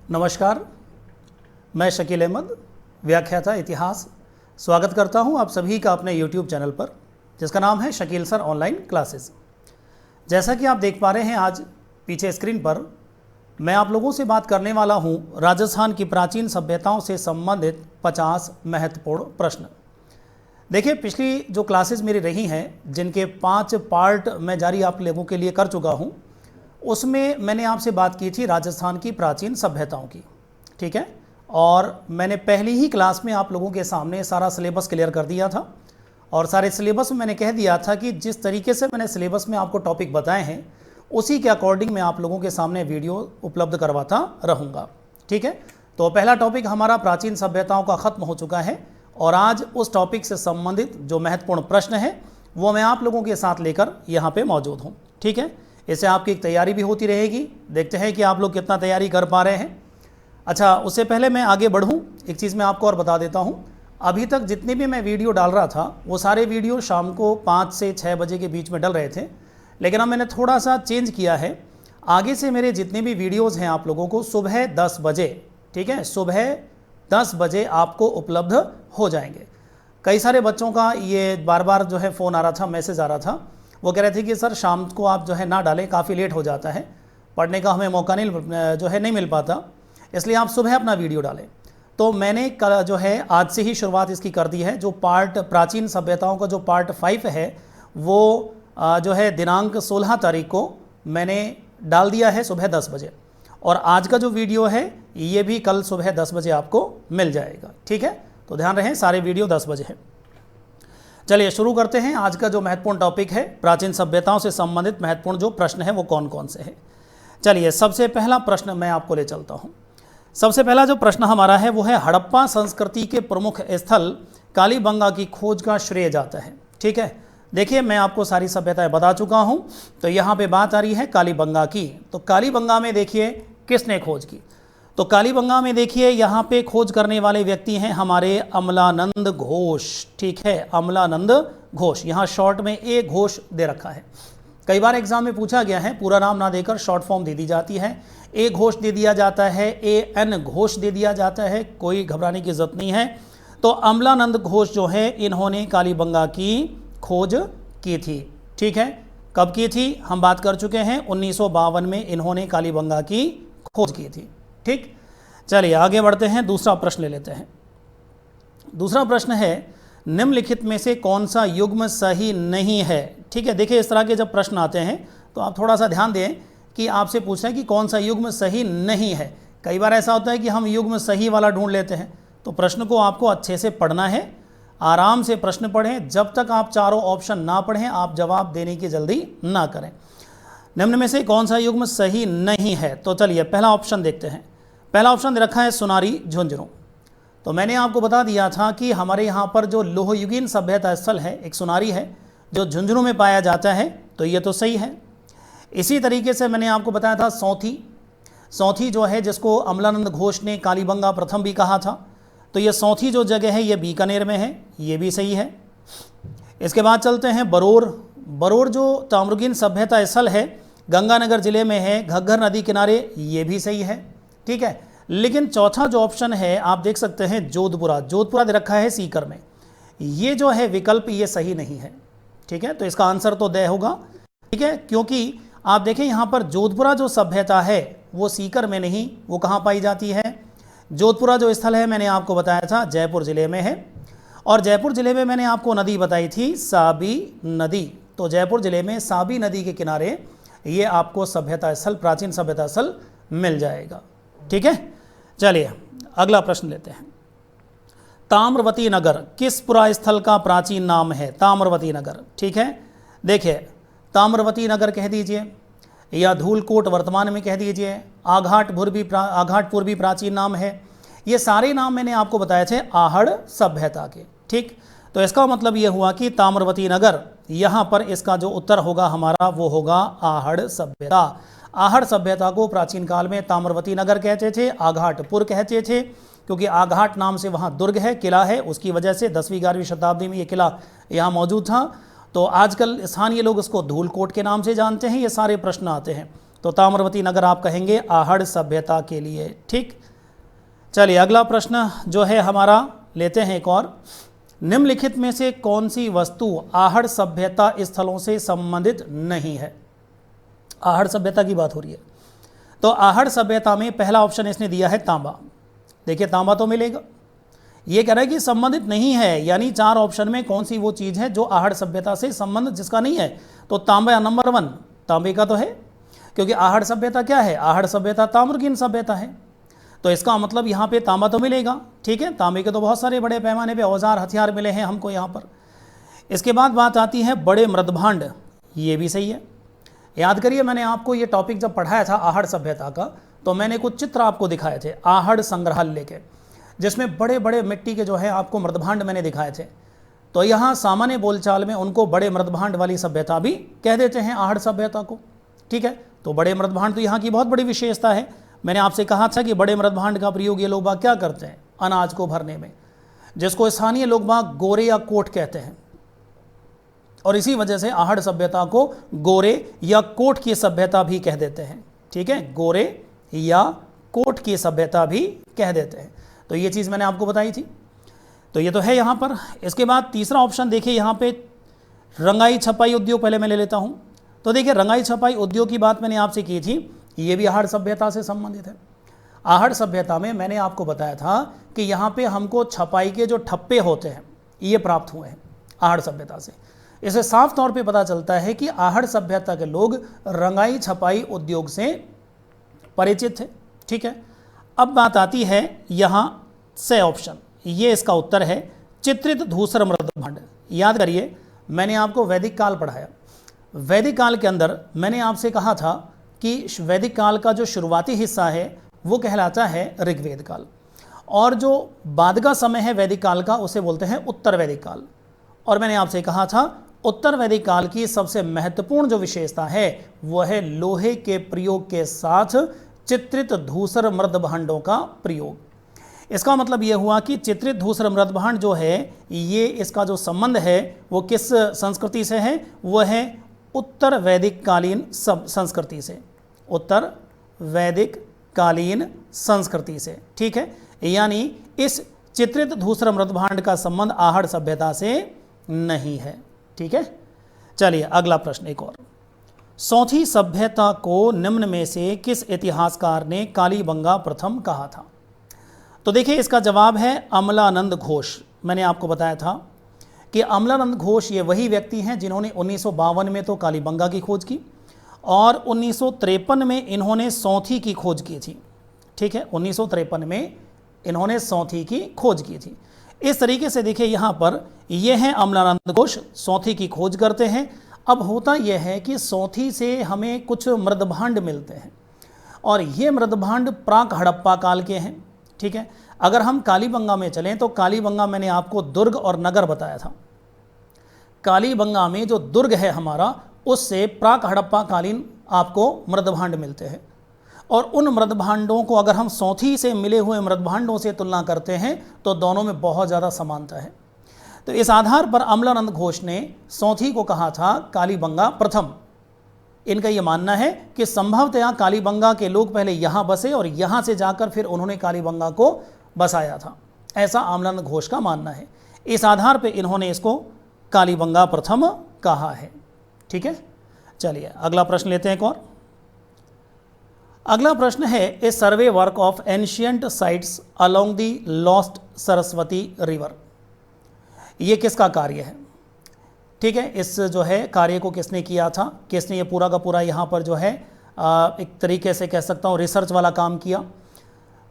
नमस्कार, मैं शकील अहमद, व्याख्याता इतिहास, स्वागत करता हूं आप सभी का अपने YouTube चैनल पर जिसका नाम है शकील सर ऑनलाइन क्लासेस। जैसा कि आप देख पा रहे हैं, आज पीछे स्क्रीन पर मैं आप लोगों से बात करने वाला हूं राजस्थान की प्राचीन सभ्यताओं से संबंधित 50 महत्वपूर्ण प्रश्न। देखिए, पिछली जो क्लासेस मेरी रही हैं, जिनके 5 पार्ट मैं जारी आप लोगों के लिए कर चुका हूं, उसमें मैंने आपसे बात की थी राजस्थान की प्राचीन सभ्यताओं की, ठीक है। और मैंने पहली ही क्लास में आप लोगों के सामने सारा सिलेबस क्लियर कर दिया था और सारे सिलेबस में मैंने कह दिया था कि जिस तरीके से मैंने सिलेबस में आपको टॉपिक बताए हैं उसी के अकॉर्डिंग मैं आप लोगों के सामने वीडियो उपलब्ध करवाता रहूँगा, ठीक है। तो पहला टॉपिक हमारा प्राचीन सभ्यताओं का ख़त्म हो चुका है और आज उस टॉपिक से संबंधित जो महत्वपूर्ण प्रश्न है वो मैं आप लोगों के साथ लेकर यहाँ पर मौजूद हूँ, ठीक है। इससे आपकी एक तैयारी भी होती रहेगी। देखते हैं कि आप लोग कितना तैयारी कर पा रहे हैं। अच्छा, उससे पहले मैं आगे बढ़ूं, एक चीज़ मैं आपको और बता देता हूं। अभी तक जितने भी मैं वीडियो डाल रहा था वो सारे वीडियो शाम को 5 से 6 बजे के बीच में डल रहे थे, लेकिन अब मैंने थोड़ा सा चेंज किया है। आगे से मेरे जितने भी वीडियोज़ हैं आप लोगों को सुबह 10 बजे, ठीक है, सुबह 10 बजे आपको उपलब्ध हो जाएंगे। कई सारे बच्चों का ये बार बार जो है फ़ोन आ रहा था, मैसेज आ रहा था, वो कह रहे थे कि सर शाम को आप जो है ना डालें, काफ़ी लेट हो जाता है, पढ़ने का हमें मौका नहीं मिल पाता, इसलिए आप सुबह अपना वीडियो डालें। तो मैंने जो है आज से ही शुरुआत इसकी कर दी है। जो पार्ट प्राचीन सभ्यताओं का जो पार्ट 5 है वो जो है दिनांक 16 तारीख को मैंने डाल दिया है सुबह 10 बजे, और आज का जो वीडियो है ये भी कल सुबह 10 बजे आपको मिल जाएगा, ठीक है। तो ध्यान रहे, सारे वीडियो 10 बजे हैं। चलिए शुरू करते हैं। आज का जो महत्वपूर्ण टॉपिक है, प्राचीन सभ्यताओं से संबंधित महत्वपूर्ण जो प्रश्न है वो कौन कौन से हैं। चलिए, सबसे पहला प्रश्न मैं आपको ले चलता हूं। सबसे पहला जो प्रश्न हमारा है वो है हड़प्पा संस्कृति के प्रमुख स्थल कालीबंगा की खोज का श्रेय जाता है, ठीक है। देखिए, मैं आपको सारी सभ्यताएं बता चुका हूं, तो यहाँ पे बात आ रही है कालीबंगा की। तो कालीबंगा में देखिए किसने खोज की, तो कालीबंगा में देखिए यहाँ पे खोज करने वाले व्यक्ति हैं हमारे अमलानंद घोष, ठीक है, अमलानंद घोष। यहाँ शॉर्ट में ए घोष दे रखा है। कई बार एग्जाम में पूछा गया है, पूरा नाम ना देकर शॉर्ट फॉर्म दे दी जाती है। ए घोष दे दिया जाता है, ए एन घोष दे दिया जाता है, कोई घबराने की जरूरत नहीं है। तो अमलानंद घोष जो है इन्होंने कालीबंगा की खोज की थी, ठीक है। कब की थी हम बात कर चुके हैं, 1952 में इन्होंने कालीबंगा की खोज की थी, ठीक। चलिए आगे बढ़ते हैं, दूसरा प्रश्न ले लेते हैं। दूसरा प्रश्न है निम्नलिखित में से कौन सा युग्म सही नहीं है, ठीक है। देखिए, इस तरह के जब प्रश्न आते हैं तो आप थोड़ा सा ध्यान दें कि आपसे पूछ रहे हैं कि कौन सा युग्म सही नहीं है। कई बार ऐसा होता है कि हम युग्म सही वाला ढूंढ लेते हैं, तो प्रश्न को आपको अच्छे से पढ़ना है, आराम से प्रश्न पढ़ें। जब तक आप चारों ऑप्शन ना पढ़ें आप जवाब देने की जल्दी ना करें। निम्न में से कौन सा युग्म सही नहीं है, तो चलिए पहला ऑप्शन देखते हैं। पहला ऑप्शन दे रखा है सुनारी झुंझुनू। तो मैंने आपको बता दिया था कि हमारे यहाँ पर जो लोहयुगीन सभ्यता स्थल है एक सुनारी है जो झुंझुनू में पाया जाता है, तो ये तो सही है। इसी तरीके से मैंने आपको बताया था सौंथी जो है, जिसको अमलानंद घोष ने कालीबंगा प्रथम भी कहा था, तो ये सौंथी जो जगह है ये बीकानेर में है, ये भी सही है। इसके बाद चलते हैं बरोर जो ताम्रगीन सभ्यता स्थल है गंगानगर जिले में है, घग्गर नदी किनारे, ये भी सही है, ठीक है। लेकिन चौथा जो ऑप्शन है आप देख सकते हैं जोधपुरा दे रखा है सीकर में, ये जो है विकल्प ये सही नहीं है, ठीक है। तो इसका आंसर तो दे होगा, ठीक है, क्योंकि आप देखें यहाँ पर जोधपुरा जो सभ्यता है वो सीकर में नहीं, वो कहाँ पाई जाती है। जोधपुरा जो स्थल है मैंने आपको बताया था जयपुर जिले में है, और जयपुर जिले में मैंने आपको नदी बताई थी साबी नदी। तो जयपुर जिले में साबी नदी के किनारे ये आपको सभ्यता स्थल, प्राचीन सभ्यता स्थल मिल जाएगा, ठीक है। चलिए अगला प्रश्न लेते हैं। ताम्रवती नगर किस पुरा स्थल का प्राचीन नाम है, ताम्रवती नगर, ठीक है। देखिए, ताम्रवती नगर कह दीजिए या धूलकोट वर्तमान में कह दीजिए, आघाटपुर भी प्राचीन नाम है। ये सारे नाम मैंने आपको बताए थे आहड़ सभ्यता के, ठीक। तो इसका मतलब ये हुआ कि ताम्रवती नगर, यहाँ पर इसका जो उत्तर होगा हमारा वो होगा आहड़ सभ्यता। आहड़ सभ्यता को प्राचीन काल में ताम्रवती नगर कहते थे, आघाटपुर कहते थे, क्योंकि आघाट नाम से वहाँ दुर्ग है, किला है, उसकी वजह से 10वीं-11वीं शताब्दी में ये किला यहाँ मौजूद था। तो आजकल स्थानीय लोग इसको धूलकोट के नाम से जानते हैं। ये सारे प्रश्न आते हैं, तो तो ताम्रवती नगर आप कहेंगे आहड़ सभ्यता के लिए। ठीक, चलिए अगला प्रश्न जो है हमारा लेते हैं एक और। निम्नलिखित में से कौन सी वस्तु आहड़ सभ्यता स्थलों से संबंधित नहीं है? आहड़ सभ्यता की बात हो रही है, तो आहड़ सभ्यता में पहला ऑप्शन इसने दिया है तांबा। देखिए तांबा तो मिलेगा, ये कह रहा है कि संबंधित नहीं है, यानी 4 ऑप्शन में कौन सी वो चीज़ है जो आहड़ सभ्यता से संबंध जिसका नहीं है, तो तांबा नंबर 1 तांबे का तो है, क्योंकि आहड़ सभ्यता क्या है? आहड़ सभ्यता ताम्रकीन सभ्यता है, तो इसका मतलब यहाँ पे तांबा तो मिलेगा। ठीक है, तांबे के तो बहुत सारे बड़े पैमाने पे औजार हथियार मिले हैं हमको यहाँ पर। इसके बाद बात आती है बड़े मृदभांड, ये भी सही है। याद करिए मैंने आपको ये टॉपिक जब पढ़ाया था आहड़ सभ्यता का, तो मैंने कुछ चित्र आपको दिखाए थे आहड़ संग्रहालय के, जिसमें बड़े बड़े मिट्टी के जो है आपको मृदभांड मैंने दिखाए थे। तो यहाँ सामान्य बोलचाल में उनको बड़े मृदभांड वाली सभ्यता भी कह देते हैं आहड़ सभ्यता को। ठीक है, तो बड़े मृदभांड तो यहाँ की बहुत बड़ी विशेषता है। मैंने आपसे कहा था कि बड़े मृदभांड का प्रयोग ये लोग बाग क्या करते हैं? अनाज को भरने में, जिसको स्थानीय लोग बाग गोरे या कोट कहते हैं, और इसी वजह से आहड़ सभ्यता को गोरे या कोट की सभ्यता भी कह देते हैं। ठीक है, गोरे या कोट की सभ्यता भी कह देते हैं। तो ये चीज़ मैंने आपको बताई थी, तो ये तो है यहाँ पर। इसके बाद तीसरा ऑप्शन देखिए यहाँ पे रंगाई छपाई उद्योग, पहले मैं ले लेता हूँ। तो देखिए रंगाई छपाई उद्योग की बात मैंने आपसे की थी, ये भी आहड़ सभ्यता से संबंधित है। आहड़ सभ्यता में मैंने आपको बताया था कि यहाँ पे हमको छपाई के जो ठप्पे होते हैं ये प्राप्त हुए हैं आहड़ सभ्यता से। इसे साफ तौर पे पता चलता है कि आहड़ सभ्यता के लोग रंगाई छपाई उद्योग से परिचित थे। ठीक है, अब बात आती है यहाँ से ऑप्शन, ये इसका उत्तर है चित्रित धूसर मृदभांड। याद करिए मैंने आपको वैदिक काल पढ़ाया, वैदिक काल के अंदर मैंने आपसे कहा था कि वैदिक काल का जो शुरुआती हिस्सा है वो कहलाता है ऋग्वेद काल, और जो बाद का समय है वैदिक काल का उसे बोलते हैं उत्तर वैदिक काल। और मैंने आपसे कहा था उत्तर वैदिक काल की सबसे महत्वपूर्ण जो विशेषता है वह है लोहे के प्रयोग के साथ चित्रित धूसर मृदभांडों का प्रयोग। इसका मतलब यह हुआ कि चित्रित धूसर मृदभांड जो है ये इसका जो संबंध है वो किस संस्कृति से है? वह है उत्तर वैदिक कालीन संस्कृति से, उत्तर वैदिक कालीन संस्कृति से। ठीक है, यानी इस चित्रित धूसर मृदभांड का संबंध आहड़ सभ्यता से नहीं है। ठीक है, चलिए अगला प्रश्न एक और। सौथी सभ्यता को निम्न में से किस इतिहासकार ने कालीबंगा प्रथम कहा था? तो देखिए इसका जवाब है अमलानंद घोष। मैंने आपको बताया था कि अमलानंद घोष ये वही व्यक्ति हैं जिन्होंने 1952 में तो कालीबंगा की खोज की और 1953 में इन्होंने सौथी की खोज की थी। ठीक है, 1953 में इन्होंने सौथी की खोज की थी। इस तरीके से देखिए यहाँ पर ये हैं अमलानंद घोष, सौथी की खोज करते हैं। अब होता यह है कि सौथी से हमें कुछ मृदभांड मिलते हैं और ये मृदभांड प्राक हड़प्पा काल के हैं। ठीक है, अगर हम कालीबंगा में चलें तो कालीबंगा मैंने आपको दुर्ग और नगर बताया था। कालीबंगा में जो दुर्ग है हमारा उससे प्राक हड़प्पा कालीन आपको मृदभांड मिलते हैं, और उन मृदभांडों को अगर हम सौथी से मिले हुए मृदभांडों से तुलना करते हैं तो दोनों में बहुत ज़्यादा समानता है। तो इस आधार पर अमलानंद घोष ने सौथी को कहा था कालीबंगा प्रथम। इनका यह मानना है कि संभवतया कालीबंगा के लोग पहले यहाँ बसे और यहाँ से जाकर फिर उन्होंने कालीबंगा को बसाया था, ऐसा अमलानंद घोष का मानना है। इस आधार पर इन्होंने इसको कालीबंगा प्रथम कहा है। ठीक है, चलिए अगला प्रश्न लेते हैं एक और। अगला प्रश्न है a survey work of ancient sites along the lost Saraswati river. ये किसका कार्य है? ठीक है, इस जो है कार्य को किसने किया था, किसने ये पूरा का पूरा यहाँ पर जो है एक तरीके से कह सकता हूँ रिसर्च वाला काम किया?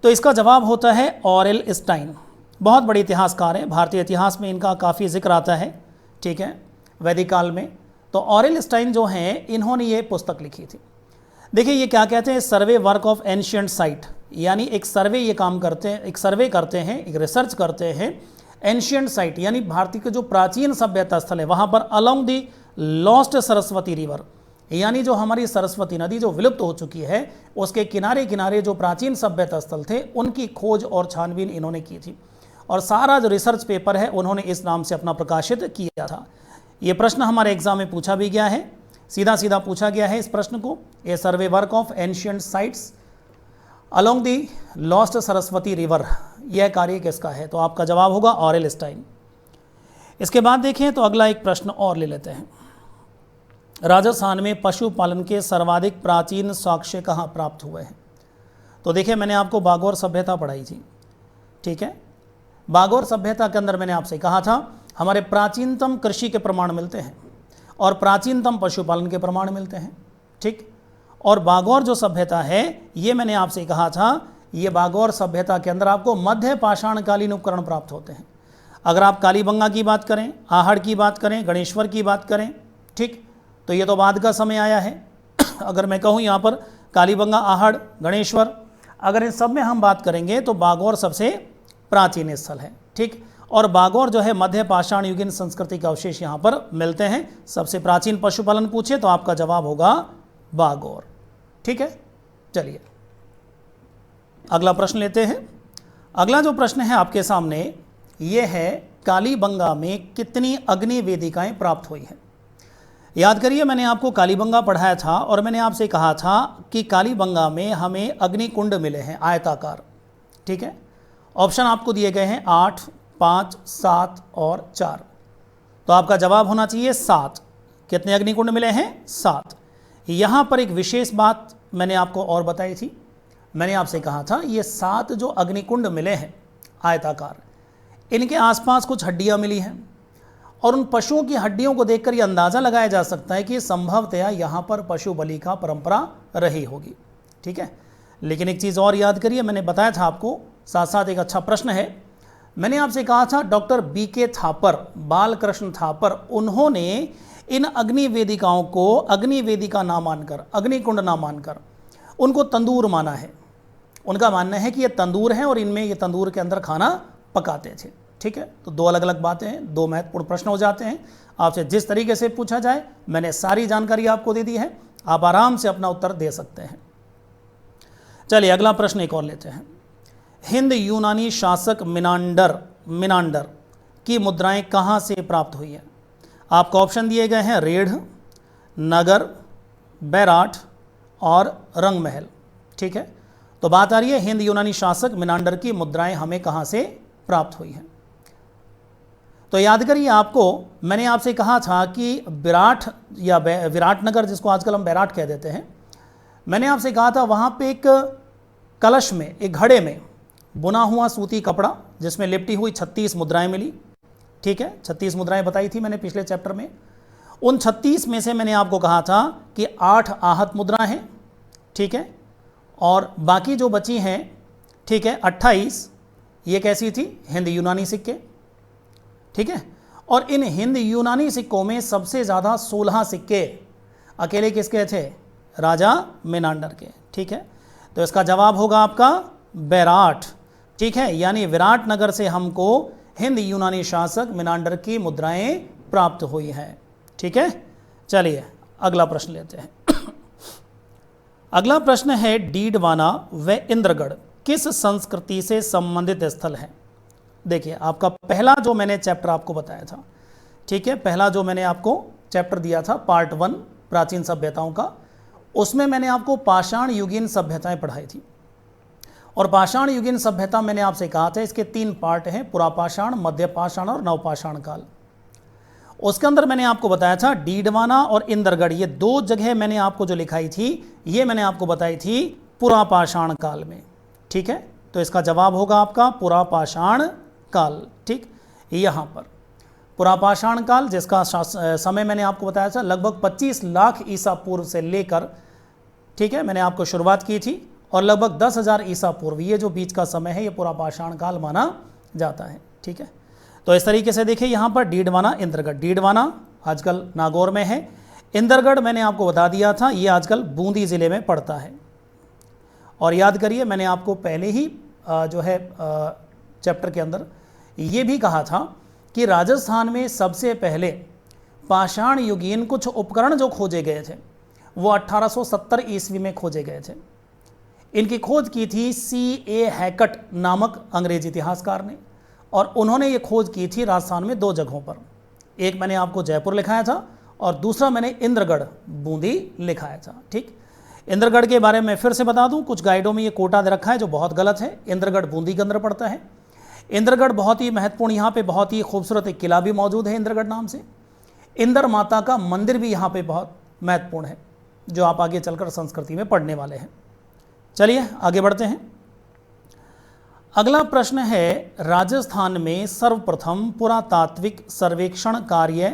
तो इसका जवाब होता है ऑरेल स्टाइन। बहुत बड़े इतिहासकार हैं, भारतीय इतिहास में इनका काफ़ी जिक्र आता है। ठीक है, वैदिक काल में। तो ऑरेल स्टाइन जो हैं इन्होंने ये पुस्तक लिखी थी। देखिए ये क्या कहते हैं, सर्वे वर्क ऑफ एंशियंट साइट, यानी एक सर्वे ये काम करते हैं, एक सर्वे करते हैं, एक रिसर्च करते हैं एंशियंट साइट यानी भारतीय के जो प्राचीन सभ्यता स्थल है वहाँ पर along the lost Saraswati river, यानी जो हमारी सरस्वती नदी जो विलुप्त हो चुकी है उसके किनारे किनारे जो प्राचीन सभ्यता स्थल थे उनकी खोज और छानबीन इन्होंने की थी, और सारा जो रिसर्च पेपर है उन्होंने इस नाम से अपना प्रकाशित किया था। ये प्रश्न हमारे एग्जाम में पूछा भी गया है सीधा सीधा पूछा गया है इस प्रश्न को, a survey work of ancient sites along the lost Saraswati river, यह कार्य किसका है? तो आपका जवाब होगा ऑरेल स्टाइन। इसके बाद देखें तो अगला एक प्रश्न और ले लेते हैं। राजस्थान में पशुपालन के सर्वाधिक प्राचीन साक्ष्य कहाँ प्राप्त हुए हैं? तो देखिए मैंने आपको बागौर सभ्यता पढ़ाई थी, ठीक है। बागौर सभ्यता के अंदर मैंने आपसे कहा था हमारे प्राचीनतम कृषि के प्रमाण मिलते हैं और प्राचीनतम पशुपालन के प्रमाण मिलते हैं, ठीक। और बागौर जो सभ्यता है ये मैंने आपसे कहा था, ये बागौर सभ्यता के अंदर आपको मध्य पाषाणकालीन उपकरण प्राप्त होते हैं। अगर आप कालीबंगा की बात करें, आहड़ की बात करें, गणेश्वर की बात करें, ठीक, तो ये तो बाद का समय आया है। अगर मैं कहूँ यहाँ पर कालीबंगा, आहड़, गणेश्वर, अगर इन सब में हम बात करेंगे तो बागौर सबसे प्राचीन स्थल है, ठीक। और बागौर जो है मध्य पाषाण युगीन संस्कृति का अवशेष यहाँ पर मिलते हैं। सबसे प्राचीन पशुपालन पूछे तो आपका जवाब होगा बागौर, ठीक है। चलिए अगला प्रश्न लेते हैं। अगला जो प्रश्न है आपके सामने ये है, कालीबंगा में कितनी अग्नि वेदिकाएं प्राप्त हुई हैं? याद करिए मैंने आपको कालीबंगा पढ़ाया था और मैंने आपसे कहा था कि कालीबंगा में हमें अग्निकुंड मिले हैं आयताकार, ठीक है। ऑप्शन आपको दिए गए हैं 8, 5, 7 और 4। तो आपका जवाब होना चाहिए 7। कितने अग्निकुंड मिले हैं? 7। यहाँ पर एक विशेष बात मैंने आपको और बताई थी। मैंने आपसे कहा था ये 7 जो अग्निकुंड मिले हैं आयताकार, इनके आसपास कुछ हड्डियाँ मिली हैं और उन पशुओं की हड्डियों को देखकर ये अंदाज़ा लगाया जा सकता है कि संभवतया यहाँ पर पशु बलि का परंपरा रही होगी, ठीक है। लेकिन एक चीज़ और याद करिए, मैंने बताया था आपको, साथ साथ एक अच्छा प्रश्न है। मैंने आपसे कहा था डॉक्टर BK थापर, बालकृष्ण थापर, उन्होंने इन अग्नि वेदिकाओं को अग्नि वेदिका ना मानकर, अग्निकुंड ना मानकर उनको तंदूर माना है। उनका मानना है कि ये तंदूर है और इनमें ये तंदूर के अंदर खाना पकाते थे, ठीक है। तो दो अलग अलग बातें हैं, दो महत्वपूर्ण प्रश्न हो जाते हैं। आपसे जिस तरीके से पूछा जाए मैंने सारी जानकारी आपको दे दी है, आप आराम से अपना उत्तर दे सकते हैं। चलिए अगला प्रश्न एक और लेते हैं। हिंद यूनानी शासक मिनांडर की मुद्राएं कहाँ से प्राप्त हुई है? आपको ऑप्शन दिए गए हैं रेढ़, नगर, बैराठ और रंगमहल, ठीक है। तो बात आ रही है हिंद यूनानी शासक मिनांडर की मुद्राएं हमें कहाँ से प्राप्त हुई हैं। तो याद करिए आपको मैंने आपसे कहा था कि विराट या विराटनगर, जिसको आजकल हम बैराठ कह देते हैं, मैंने आपसे कहा था वहाँ पे एक कलश में, एक घड़े में बुना हुआ सूती कपड़ा जिसमें लिपटी हुई 36 मुद्राएं मिली, ठीक है। 36 मुद्राएं बताई थी मैंने पिछले चैप्टर में। उन 36 में से मैंने आपको कहा था कि 8 आहत मुद्राएं हैं, ठीक है, और बाकी जो बची हैं, ठीक है, 28 ये कैसी थी? हिंद यूनानी सिक्के, ठीक है। और इन हिंद यूनानी सिक्कों में सबसे ज़्यादा 16 सिक्के अकेले किसके थे? राजा मिनांडर के, ठीक है। तो इसका जवाब होगा आपका बैराठ, ठीक है। यानी विराटनगर से हमको हिंद यूनानी शासक मिनांडर की मुद्राएं प्राप्त हुई हैं, ठीक है। चलिए अगला प्रश्न लेते हैं। अगला प्रश्न है डीडवाना व इंद्रगढ़ किस संस्कृति से संबंधित स्थल है? देखिए आपका पहला जो मैंने चैप्टर आपको बताया था, ठीक है, पहला जो मैंने आपको चैप्टर दिया था पार्ट 1 प्राचीन सभ्यताओं का, उसमें मैंने आपको पाषाण युगीन सभ्यताएं पढ़ाई थी। और पाषाण युगीन सभ्यता मैंने आपसे कहा था इसके 3 पार्ट हैं, पुरापाषाण, मध्य पाषाण और नवपाषाण काल। उसके अंदर मैंने आपको बताया था डीडवाना और इंद्रगढ़, ये 2 जगह मैंने आपको जो लिखाई थी ये मैंने आपको बताई थी पुरापाषाण काल में, ठीक है। तो इसका जवाब होगा आपका पुरापाषाण काल, ठीक। यहाँ पर पुरापाषाण काल जिसका समय मैंने आपको बताया था लगभग 25 लाख ईसा पूर्व से लेकर, ठीक है, मैंने आपको शुरुआत की थी, और लगभग 10,000 ईसा पूर्व ये जो बीच का समय है ये पुरापाषाण काल माना जाता है, ठीक है। तो इस तरीके से देखिए यहाँ पर डीडवाना, इंद्रगढ़। डीडवाना आजकल नागौर में है, इंद्रगढ़ मैंने आपको बता दिया था ये आजकल बूंदी ज़िले में पड़ता है। और याद करिए मैंने आपको पहले ही जो है चैप्टर के अंदर ये भी कहा था कि राजस्थान में सबसे पहले पाषाण युगीन कुछ उपकरण जो खोजे गए थे वो 1870 ईस्वी में खोजे गए थे। इनकी खोज की थी C.A. हैकट नामक अंग्रेज इतिहासकार ने, और उन्होंने ये खोज की थी राजस्थान में 2 जगहों पर। एक मैंने आपको जयपुर लिखाया था और दूसरा मैंने इंद्रगढ़ बूंदी लिखाया था। ठीक, इंद्रगढ़ के बारे में फिर से बता दूं, कुछ गाइडों में ये कोटा दे रखा है जो बहुत गलत है। इंद्रगढ़ बूंदी के अंदर पड़ता है। इंद्रगढ़ बहुत ही महत्वपूर्ण, यहाँ पे बहुत ही खूबसूरत एक किला भी मौजूद है इंद्रगढ़ नाम से। इंद्र माता का मंदिर भी यहाँ पे बहुत महत्वपूर्ण है, जो आप आगे चलकर संस्कृति में पढ़ने वाले हैं। चलिए आगे बढ़ते हैं। अगला प्रश्न है, राजस्थान में सर्वप्रथम पुरातात्विक सर्वेक्षण कार्य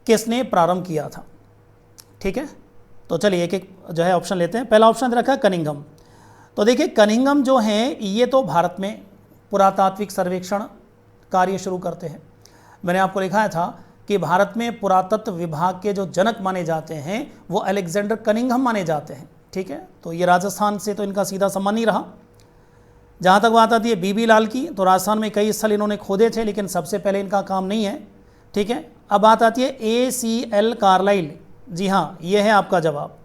किसने प्रारंभ किया था? ठीक है, तो चलिए एक एक जो है ऑप्शन लेते हैं। पहला ऑप्शन रखा है कनिंघम। तो देखिए कनिंघम जो हैं ये तो भारत में पुरातात्विक सर्वेक्षण कार्य शुरू करते हैं। मैंने आपको लिखाया था कि भारत में पुरातत्व विभाग के जो जनक माने जाते हैं वो अलेक्जेंडर कनिंघम माने जाते हैं। ठीक है, तो ये राजस्थान से तो इनका सीधा संबंध नहीं रहा। जहाँ तक बात आती है बीबी लाल की, तो राजस्थान में कई स्थल इन्होंने खोदे थे, लेकिन सबसे पहले इनका काम नहीं है। ठीक है, अब बात आती है ACL कार्लाइल। जी हाँ, ये है आपका जवाब,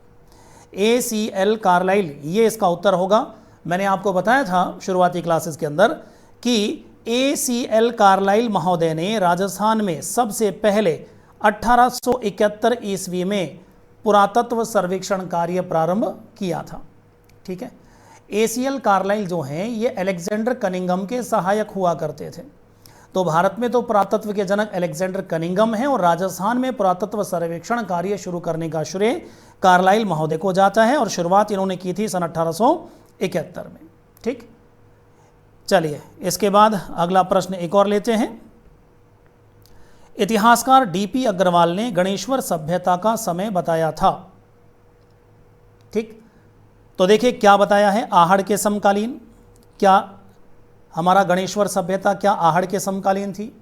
ACL कार्लाइल, ये इसका उत्तर होगा। मैंने आपको बताया था शुरुआती क्लासेस के अंदर कि ACL कार्लाइल महोदय ने राजस्थान में सबसे पहले 1871 ईस्वी में पुरातत्व सर्वेक्षण कार्य प्रारंभ किया था। ठीक है, ACL कार्लाइल जो हैं ये अलेक्जेंडर कनिंघम के सहायक हुआ करते थे। तो भारत में तो पुरातत्व के जनक अलेक्जेंडर कनिंघम हैं और राजस्थान में पुरातत्व सर्वेक्षण कार्य शुरू करने का श्रेय कार्लाइल महोदय को जाता है और शुरुआत इन्होंने की थी सन 1871 में। ठीक, चलिए इसके बाद अगला प्रश्न एक और लेते हैं। इतिहासकार DP अग्रवाल ने गणेश्वर सभ्यता का समय बताया था। ठीक, तो देखिए क्या बताया है, आहड़ के समकालीन। क्या हमारा गणेश्वर सभ्यता क्या आहड़ के समकालीन थी?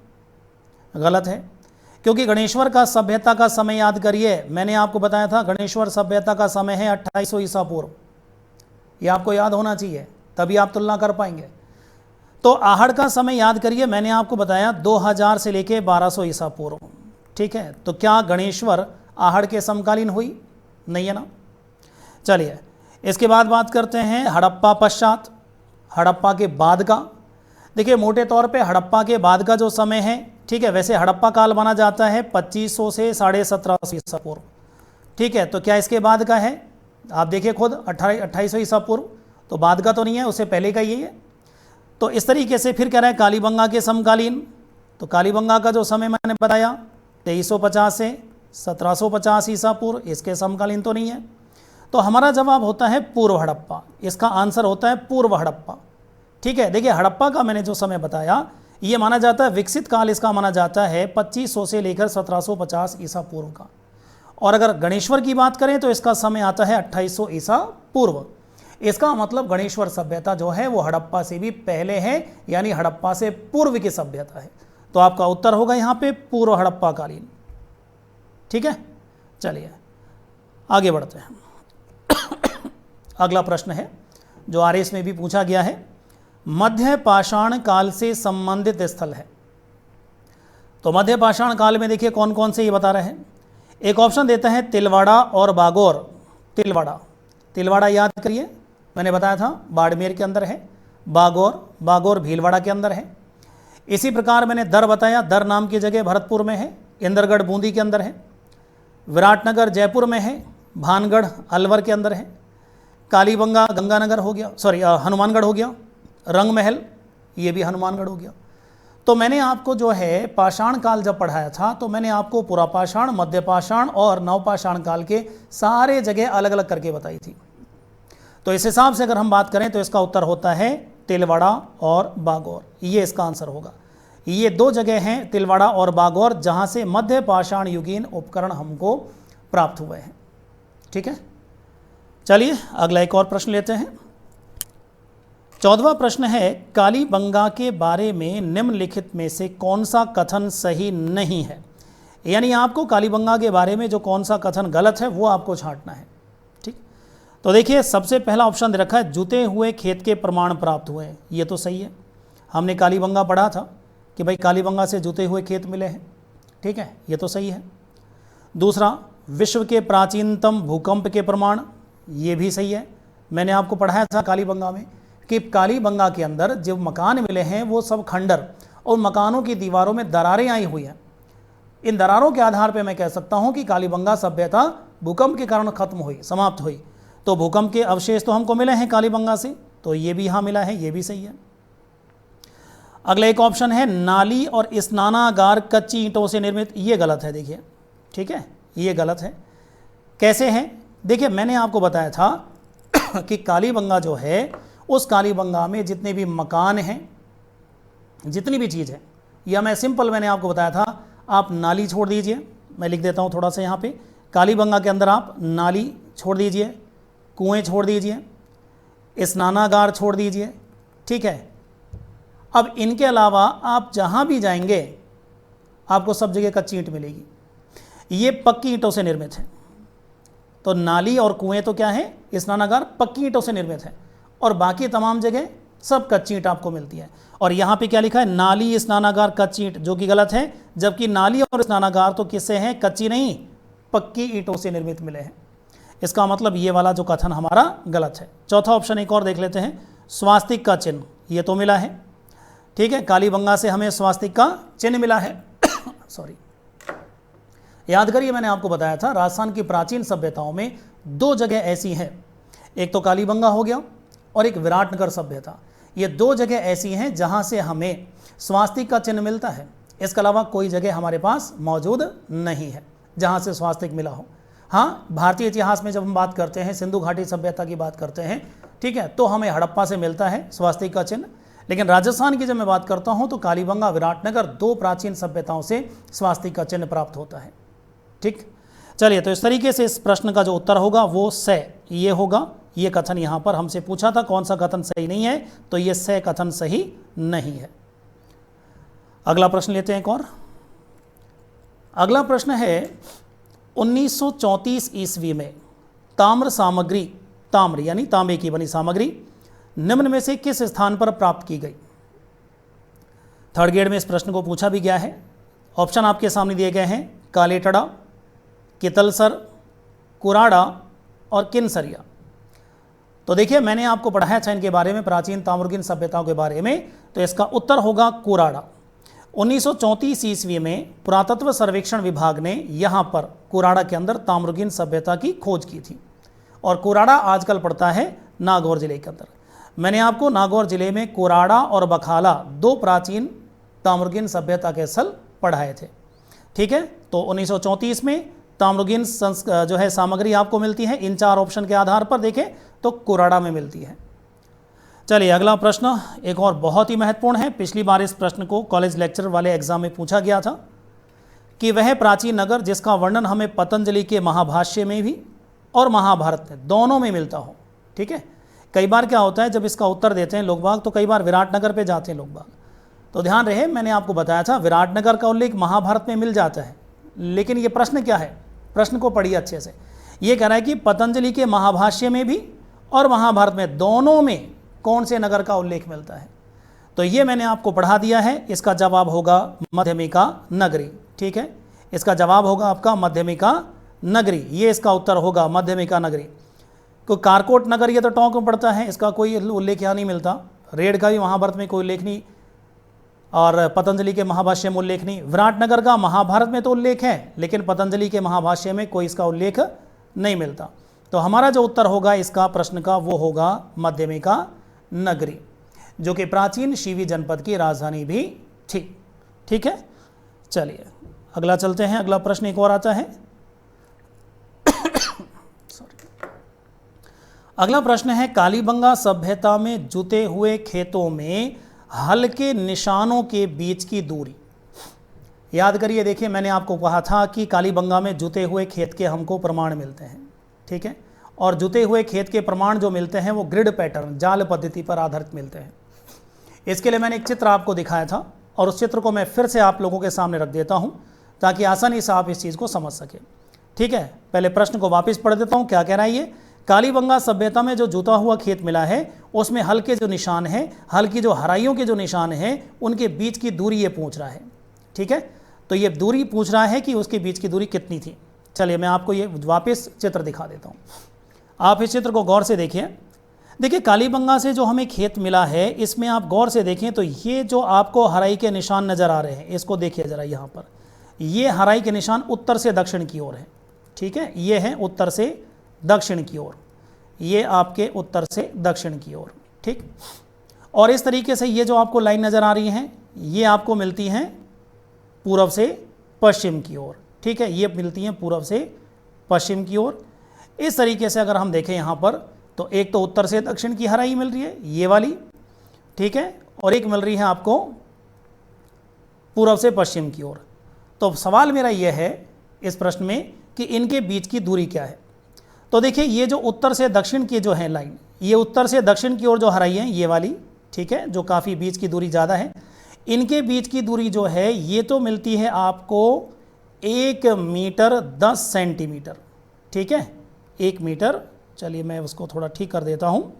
गलत है, क्योंकि गणेश्वर का सभ्यता का समय याद करिए, मैंने आपको बताया था गणेश्वर सभ्यता का समय है 2800 ईसा पूर्व। ये आपको याद होना चाहिए, तभी आप तुलना कर पाएंगे। तो आहड़ का समय याद करिए, मैंने आपको बताया 2000 से लेके 1200 ईसा पूर्व। ठीक है, तो क्या गणेश्वर आहड़ के समकालीन हुई? नहीं है ना। चलिए इसके बाद बात करते हैं हड़प्पा पश्चात, हड़प्पा के बाद का। देखिए मोटे तौर पे हड़प्पा के बाद का जो समय है, ठीक है, वैसे हड़प्पा काल माना जाता है 2500 से 1750 ईसा पूर्व। ठीक है, तो क्या इसके बाद का है? आप देखिए खुद 2800 ईसा पूर्व, तो बाद का तो नहीं है, उससे पहले का ही है। तो इस तरीके से फिर कह रहा है कालीबंगा के समकालीन। तो कालीबंगा का जो समय मैंने बताया 2350 से 1750 ईसा पूर्व, इसके समकालीन तो नहीं है। तो हमारा जवाब होता है पूर्व हड़प्पा। इसका आंसर होता है पूर्व हड़प्पा। ठीक है, देखिए हड़प्पा का मैंने जो समय बताया ये माना जाता है विकसित काल, इसका माना जाता है 2500 से लेकर 1750 ईसा पूर्व का। और अगर गणेश्वर की बात करें तो इसका समय आता है 2800 ईसा पूर्व। इसका मतलब गणेश्वर सभ्यता जो है वो हड़प्पा से भी पहले है, यानी हड़प्पा से पूर्व की सभ्यता है। तो आपका उत्तर होगा यहाँ पे पूर्व हड़प्पा कालीन। ठीक है, चलिए आगे बढ़ते हैं। अगला प्रश्न है जो RS में भी पूछा गया है, मध्य पाषाण काल से संबंधित स्थल है। तो मध्य पाषाण काल में देखिए कौन कौन से ये बता रहे हैं। एक ऑप्शन देता है तिलवाड़ा और बागौर। तिलवाड़ा याद करिए, मैंने बताया था बाड़मेर के अंदर है। बागौर भीलवाड़ा के अंदर है। इसी प्रकार मैंने दर बताया, दर नाम की जगह भरतपुर में है। इंद्रगढ़ बूंदी के अंदर है। विराटनगर जयपुर में है। भानगढ़ अलवर के अंदर है। कालीबंगा गंगानगर हो गया, हनुमानगढ़ हो गया। रंग महल ये भी हनुमानगढ़ हो गया। तो मैंने आपको जो है पाषाण काल जब पढ़ाया था तो मैंने आपको पुरापाषाण, मध्य पाषाण और नवपाषाण काल के सारे जगह अलग अलग करके बताई थी। तो इस हिसाब से अगर हम बात करें तो इसका उत्तर होता है तिलवाड़ा और बागौर। ये इसका आंसर होगा। ये दो जगह हैं तिलवाड़ा और बागौर जहाँ से मध्य पाषाण युगीन उपकरण हमको प्राप्त हुए हैं। ठीक है, चलिए अगला एक और प्रश्न लेते हैं। 14वां प्रश्न है, कालीबंगा के बारे में निम्नलिखित में से कौन सा कथन सही नहीं है? यानी आपको कालीबंगा के बारे में जो कौन सा कथन गलत है वो आपको छांटना है। ठीक, तो देखिए सबसे पहला ऑप्शन दे रखा है जुते हुए खेत के प्रमाण प्राप्त हुए। ये तो सही है, हमने कालीबंगा पढ़ा था कि भाई कालीबंगा से जुते हुए खेत मिले हैं। ठीक है, ये तो सही है। दूसरा, विश्व के प्राचीनतम भूकंप के प्रमाण, ये भी सही है। मैंने आपको पढ़ाया था कालीबंगा में कि कालीबंगा के अंदर जो मकान मिले हैं वो सब खंडर और मकानों की दीवारों में दरारें आई हुई हैं। इन दरारों के आधार पर मैं कह सकता हूं कि कालीबंगा सभ्यता भूकंप के कारण खत्म हुई, समाप्त हुई। तो भूकंप के अवशेष तो हमको मिले हैं कालीबंगा से, तो ये भी यहाँ मिला है, ये भी सही है। अगला एक ऑप्शन है नाली और स्नानागार कच्ची ईंटों से निर्मित, ये गलत है देखिए, ठीक है, ये गलत है। कैसे है? देखिए मैंने आपको बताया था कि कालीबंगा जो है, उस कालीबंगा में जितने भी मकान हैं, जितनी भी चीज़ है, या मैं सिंपल मैंने आपको बताया था, आप नाली छोड़ दीजिए, मैं लिख देता हूँ थोड़ा सा यहाँ पे, कालीबंगा के अंदर आप नाली छोड़ दीजिए, कुएं छोड़ दीजिए, स्नानागार छोड़ दीजिए, ठीक है। अब इनके अलावा आप जहाँ भी जाएंगे आपको सब जगह कच्ची ईंट मिलेगी, ये पक्की ईंटों से निर्मित है। तो नाली और कुएं तो क्या है, स्नानागार पक्की ईंटों से निर्मित है, और बाकी तमाम जगह सब कच्ची ईंट आपको मिलती है। और यहाँ पे क्या लिखा है, नाली स्नानागार कच्ची ईंट, जो कि गलत है, जबकि नाली और स्नानागार तो किससे हैं, कच्ची नहीं पक्की ईंटों से निर्मित मिले हैं। इसका मतलब ये वाला जो कथन हमारा गलत है। चौथा ऑप्शन एक और देख लेते हैं, स्वास्तिक का चिन्ह, ये तो मिला है, ठीक है, कालीबंगा से हमें स्वास्तिक का चिन्ह मिला है। सॉरी, याद करिए मैंने आपको बताया था राजस्थान की प्राचीन सभ्यताओं में दो जगह ऐसी हैं, एक तो कालीबंगा हो गया और एक विराटनगर सभ्यता। ये दो जगह ऐसी हैं जहां से हमें स्वास्तिक का चिन्ह मिलता है, इसके अलावा कोई जगह हमारे पास मौजूद नहीं है जहां से स्वास्तिक मिला हो। हाँ, भारतीय इतिहास में जब हम बात करते हैं, सिंधु घाटी सभ्यता की बात करते हैं, ठीक है, तो हमें हड़प्पा से मिलता है स्वास्तिक का चिन्ह। लेकिन राजस्थान की जब मैं बात करता हूं तो कालीबंगा, विराटनगर, दो प्राचीन सभ्यताओं से स्वास्तिक का चिन्ह प्राप्त होता है। ठीक, चलिए, तो इस तरीके से इस प्रश्न का जो उत्तर होगा वो से ये होगा। ये कथन यहाँ पर हमसे पूछा था कौन सा कथन सही नहीं है, तो ये से कथन सही नहीं है। अगला प्रश्न लेते हैं एक और। अगला प्रश्न है 1934 ईस्वी में ताम्र सामग्री, ताम्र यानी तांबे की बनी सामग्री निम्न में से किस स्थान पर प्राप्त की गई। थर्ड ग्रेड में इस प्रश्न को पूछा भी गया है। ऑप्शन आपके सामने दिए गए हैं, कालेटड़ा, कितलसर, कुराड़ा और किनसरिया। तो देखिए मैंने आपको पढ़ाया था इनके बारे में, प्राचीन ताम्रगिन सभ्यताओं के बारे में, तो इसका उत्तर होगा कुराड़ा। 1934 ईस्वी में पुरातत्व सर्वेक्षण विभाग ने यहाँ पर कुराड़ा के अंदर ताम्रगिन सभ्यता की खोज की थी, और कुराड़ा आजकल पड़ता है नागौर जिले के अंदर। मैंने आपको नागौर जिले में कुराड़ा और बखाला दो प्राचीन ताम्रगिन सभ्यता के स्थल पढ़ाए थे, ठीक है। तो 1934 में ताम्रगिन जो है सामग्री आपको मिलती है इन चार ऑप्शन के आधार पर देखें तो कुराड़ा में मिलती है। चलिए अगला प्रश्न एक और बहुत ही महत्वपूर्ण है। पिछली बार इस प्रश्न को कॉलेज लेक्चर वाले एग्जाम में पूछा गया था कि वह प्राचीन नगर जिसका वर्णन हमें पतंजलि के महाभाष्य में भी और महाभारत में दोनों में मिलता हो, ठीक है। कई बार क्या होता है जब इसका उत्तर देते हैं लोग बाग तो कई बार विराटनगर पे जाते हैं लोग बाग, तो ध्यान रहे मैंने आपको बताया था विराटनगर का उल्लेख महाभारत में मिल जाता है, लेकिन ये प्रश्न क्या है, प्रश्न को पढ़िए अच्छे से। ये कह रहा है कि पतंजलि के महाभाष्य में भी और महाभारत में दोनों में कौन से नगर का उल्लेख मिलता है, तो ये मैंने आपको पढ़ा दिया है। इसका जवाब होगा मध्यमिका नगरी, ठीक है। इसका जवाब होगा आपका मध्यमिका नगरी, ये इसका उत्तर होगा मध्यमिका नगरी। तो कारकोट नगर ये तो टोंक में पड़ता है, इसका कोई उल्लेख यहाँ नहीं मिलता। रेड का भी महाभारत में कोई उल्लेख नहीं और पतंजलि के महाभाष्य में उल्लेख नहीं। विराटनगर का महाभारत में तो उल्लेख है लेकिन पतंजलि के महाभाष्य में कोई इसका उल्लेख नहीं मिलता। तो हमारा जो उत्तर होगा इसका प्रश्न का वो होगा मध्यमिका नगरी, जो कि प्राचीन शिवी जनपद की राजधानी भी थी, ठीक है। चलिए अगला चलते हैं। अगला प्रश्न एक और आता है। अगला प्रश्न है कालीबंगा सभ्यता में जुते हुए खेतों में हल्के निशानों के बीच की दूरी। याद करिए, देखिए मैंने आपको कहा था कि कालीबंगा में जुते हुए खेत के हमको प्रमाण मिलते हैं, ठीक है। और जुते हुए खेत के प्रमाण जो मिलते हैं वो ग्रिड पैटर्न, जाल पद्धति पर आधारित मिलते हैं। इसके लिए मैंने एक चित्र आपको दिखाया था और उस चित्र को मैं फिर से आप लोगों के सामने रख देता हूं ताकि आसानी से आप इस चीज़ को समझ सकें, ठीक है। पहले प्रश्न को वापस पढ़ देता हूं, क्या कह रहा है ये। कालीबंगा सभ्यता में जो जुता हुआ खेत मिला है उसमें हल्के जो निशान है, हल्की जो हराइयों के जो निशान हैं उनके बीच की दूरी ये पूछ रहा है, ठीक है। तो ये दूरी पूछ रहा है कि उसके बीच की दूरी कितनी थी। चलिए मैं आपको ये वापस चित्र दिखा देता हूँ, आप इस चित्र को गौर से देखिए। देखिए कालीबंगा से जो हमें खेत मिला है इसमें आप गौर से देखें तो ये जो आपको हराई के निशान नज़र आ रहे हैं इसको देखिए ज़रा, यहाँ पर ये हराई के निशान उत्तर से दक्षिण की ओर है, ठीक है, ये है उत्तर से दक्षिण की ओर, ये आपके उत्तर से दक्षिण की ओर, ठीक। और इस तरीके से ये जो आपको लाइन नज़र आ रही हैं ये आपको मिलती हैं पूर्व से पश्चिम की ओर, ठीक है, ये मिलती हैं पूर्व से पश्चिम की ओर। इस तरीके से अगर हम देखें यहाँ पर तो एक तो उत्तर से दक्षिण की हराई मिल रही है ये वाली, ठीक है, और एक मिल रही है आपको पूर्व से पश्चिम की ओर। तो सवाल मेरा यह है इस प्रश्न में कि इनके बीच की दूरी क्या है। तो देखिए ये जो उत्तर से दक्षिण की जो है लाइन, ये उत्तर से दक्षिण की ओर जो हराई है ये वाली, ठीक है, जो काफ़ी बीच की दूरी ज़्यादा है, इनके बीच की दूरी जो है ये तो मिलती है आपको 1 मीटर 10 सेंटीमीटर, ठीक है, 1 मीटर। चलिए मैं उसको थोड़ा ठीक कर देता हूँ।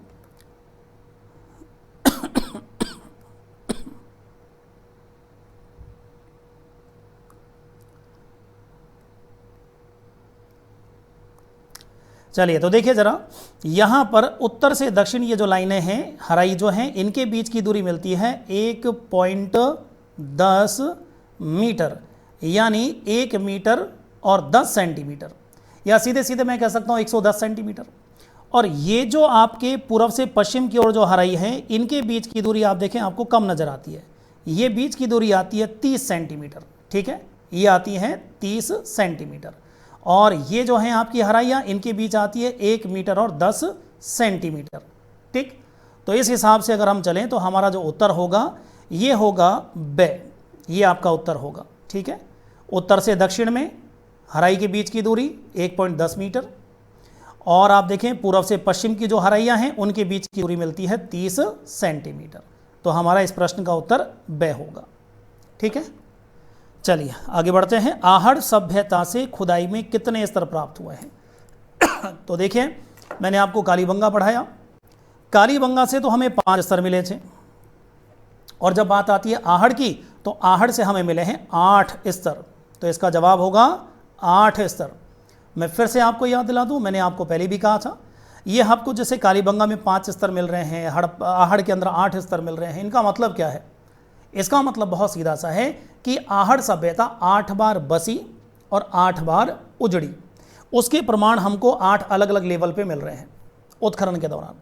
चलिए तो देखिए ज़रा, यहाँ पर उत्तर से दक्षिण ये जो लाइनें हैं हराई जो हैं इनके बीच की दूरी मिलती है 1.10 मीटर, यानी 1 मीटर और 10 सेंटीमीटर, या सीधे सीधे मैं कह सकता हूँ 110 सेंटीमीटर। और ये जो आपके पूर्व से पश्चिम की ओर जो हराई है इनके बीच की दूरी आप देखें आपको कम नज़र आती है, ये बीच की दूरी आती है 30 सेंटीमीटर, ठीक है, ये आती है 30 सेंटीमीटर। और ये जो हैं आपकी हराइयाँ इनके बीच आती है 1 मीटर और 10 सेंटीमीटर, ठीक। तो इस हिसाब से अगर हम चलें तो हमारा जो उत्तर होगा ये होगा बे, ये आपका उत्तर होगा, ठीक है। उत्तर से दक्षिण में हराई के बीच की दूरी 1.10 मीटर, और आप देखें पूर्व से पश्चिम की जो हराइयाँ हैं उनके बीच की दूरी मिलती है 30 सेंटीमीटर। तो हमारा इस प्रश्न का उत्तर बे होगा, ठीक है। चलिए आगे बढ़ते हैं। आहड़ सभ्यता से खुदाई में कितने स्तर प्राप्त हुए हैं? तो देखिए मैंने आपको कालीबंगा पढ़ाया, कालीबंगा से तो हमें 5 स्तर मिले थे, और जब बात आती है आहड़ की तो आहड़ से हमें मिले हैं 8 स्तर। तो इसका जवाब होगा 8 स्तर। मैं फिर से आपको याद दिला दूं, मैंने आपको पहले भी कहा था, ये आपको जैसे कालीबंगा में 5 स्तर मिल रहे हैं, आहड़ के अंदर 8 स्तर मिल रहे हैं, इनका मतलब क्या है? इसका मतलब बहुत सीधा सा है कि आहड़ सभ्यता 8 बार बसी और 8 बार उजड़ी। उसके प्रमाण हमको 8 अलग अलग लेवल पे मिल रहे हैं उत्खनन के दौरान।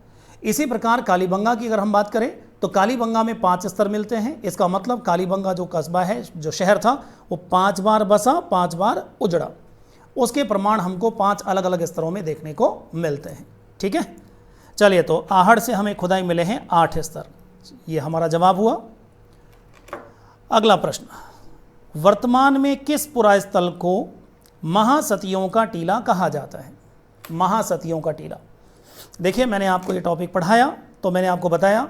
इसी प्रकार कालीबंगा की अगर हम बात करें तो कालीबंगा में 5 स्तर मिलते हैं। इसका मतलब कालीबंगा जो कस्बा है, जो शहर था, वो 5 बार बसा, 5 बार उजड़ा। उसके प्रमाण हमको 5 अलग अलग स्तरों में देखने को मिलते हैं, ठीक है। चलिए तो आहड़ से हमें खुदाई मिले हैं 8 स्तर, ये हमारा जवाब हुआ। अगला प्रश्न, वर्तमान में किस पुरास्थल को महासतियों का टीला कहा जाता है? महासतियों का टीला, देखिए मैंने आपको ये टॉपिक पढ़ाया तो मैंने आपको बताया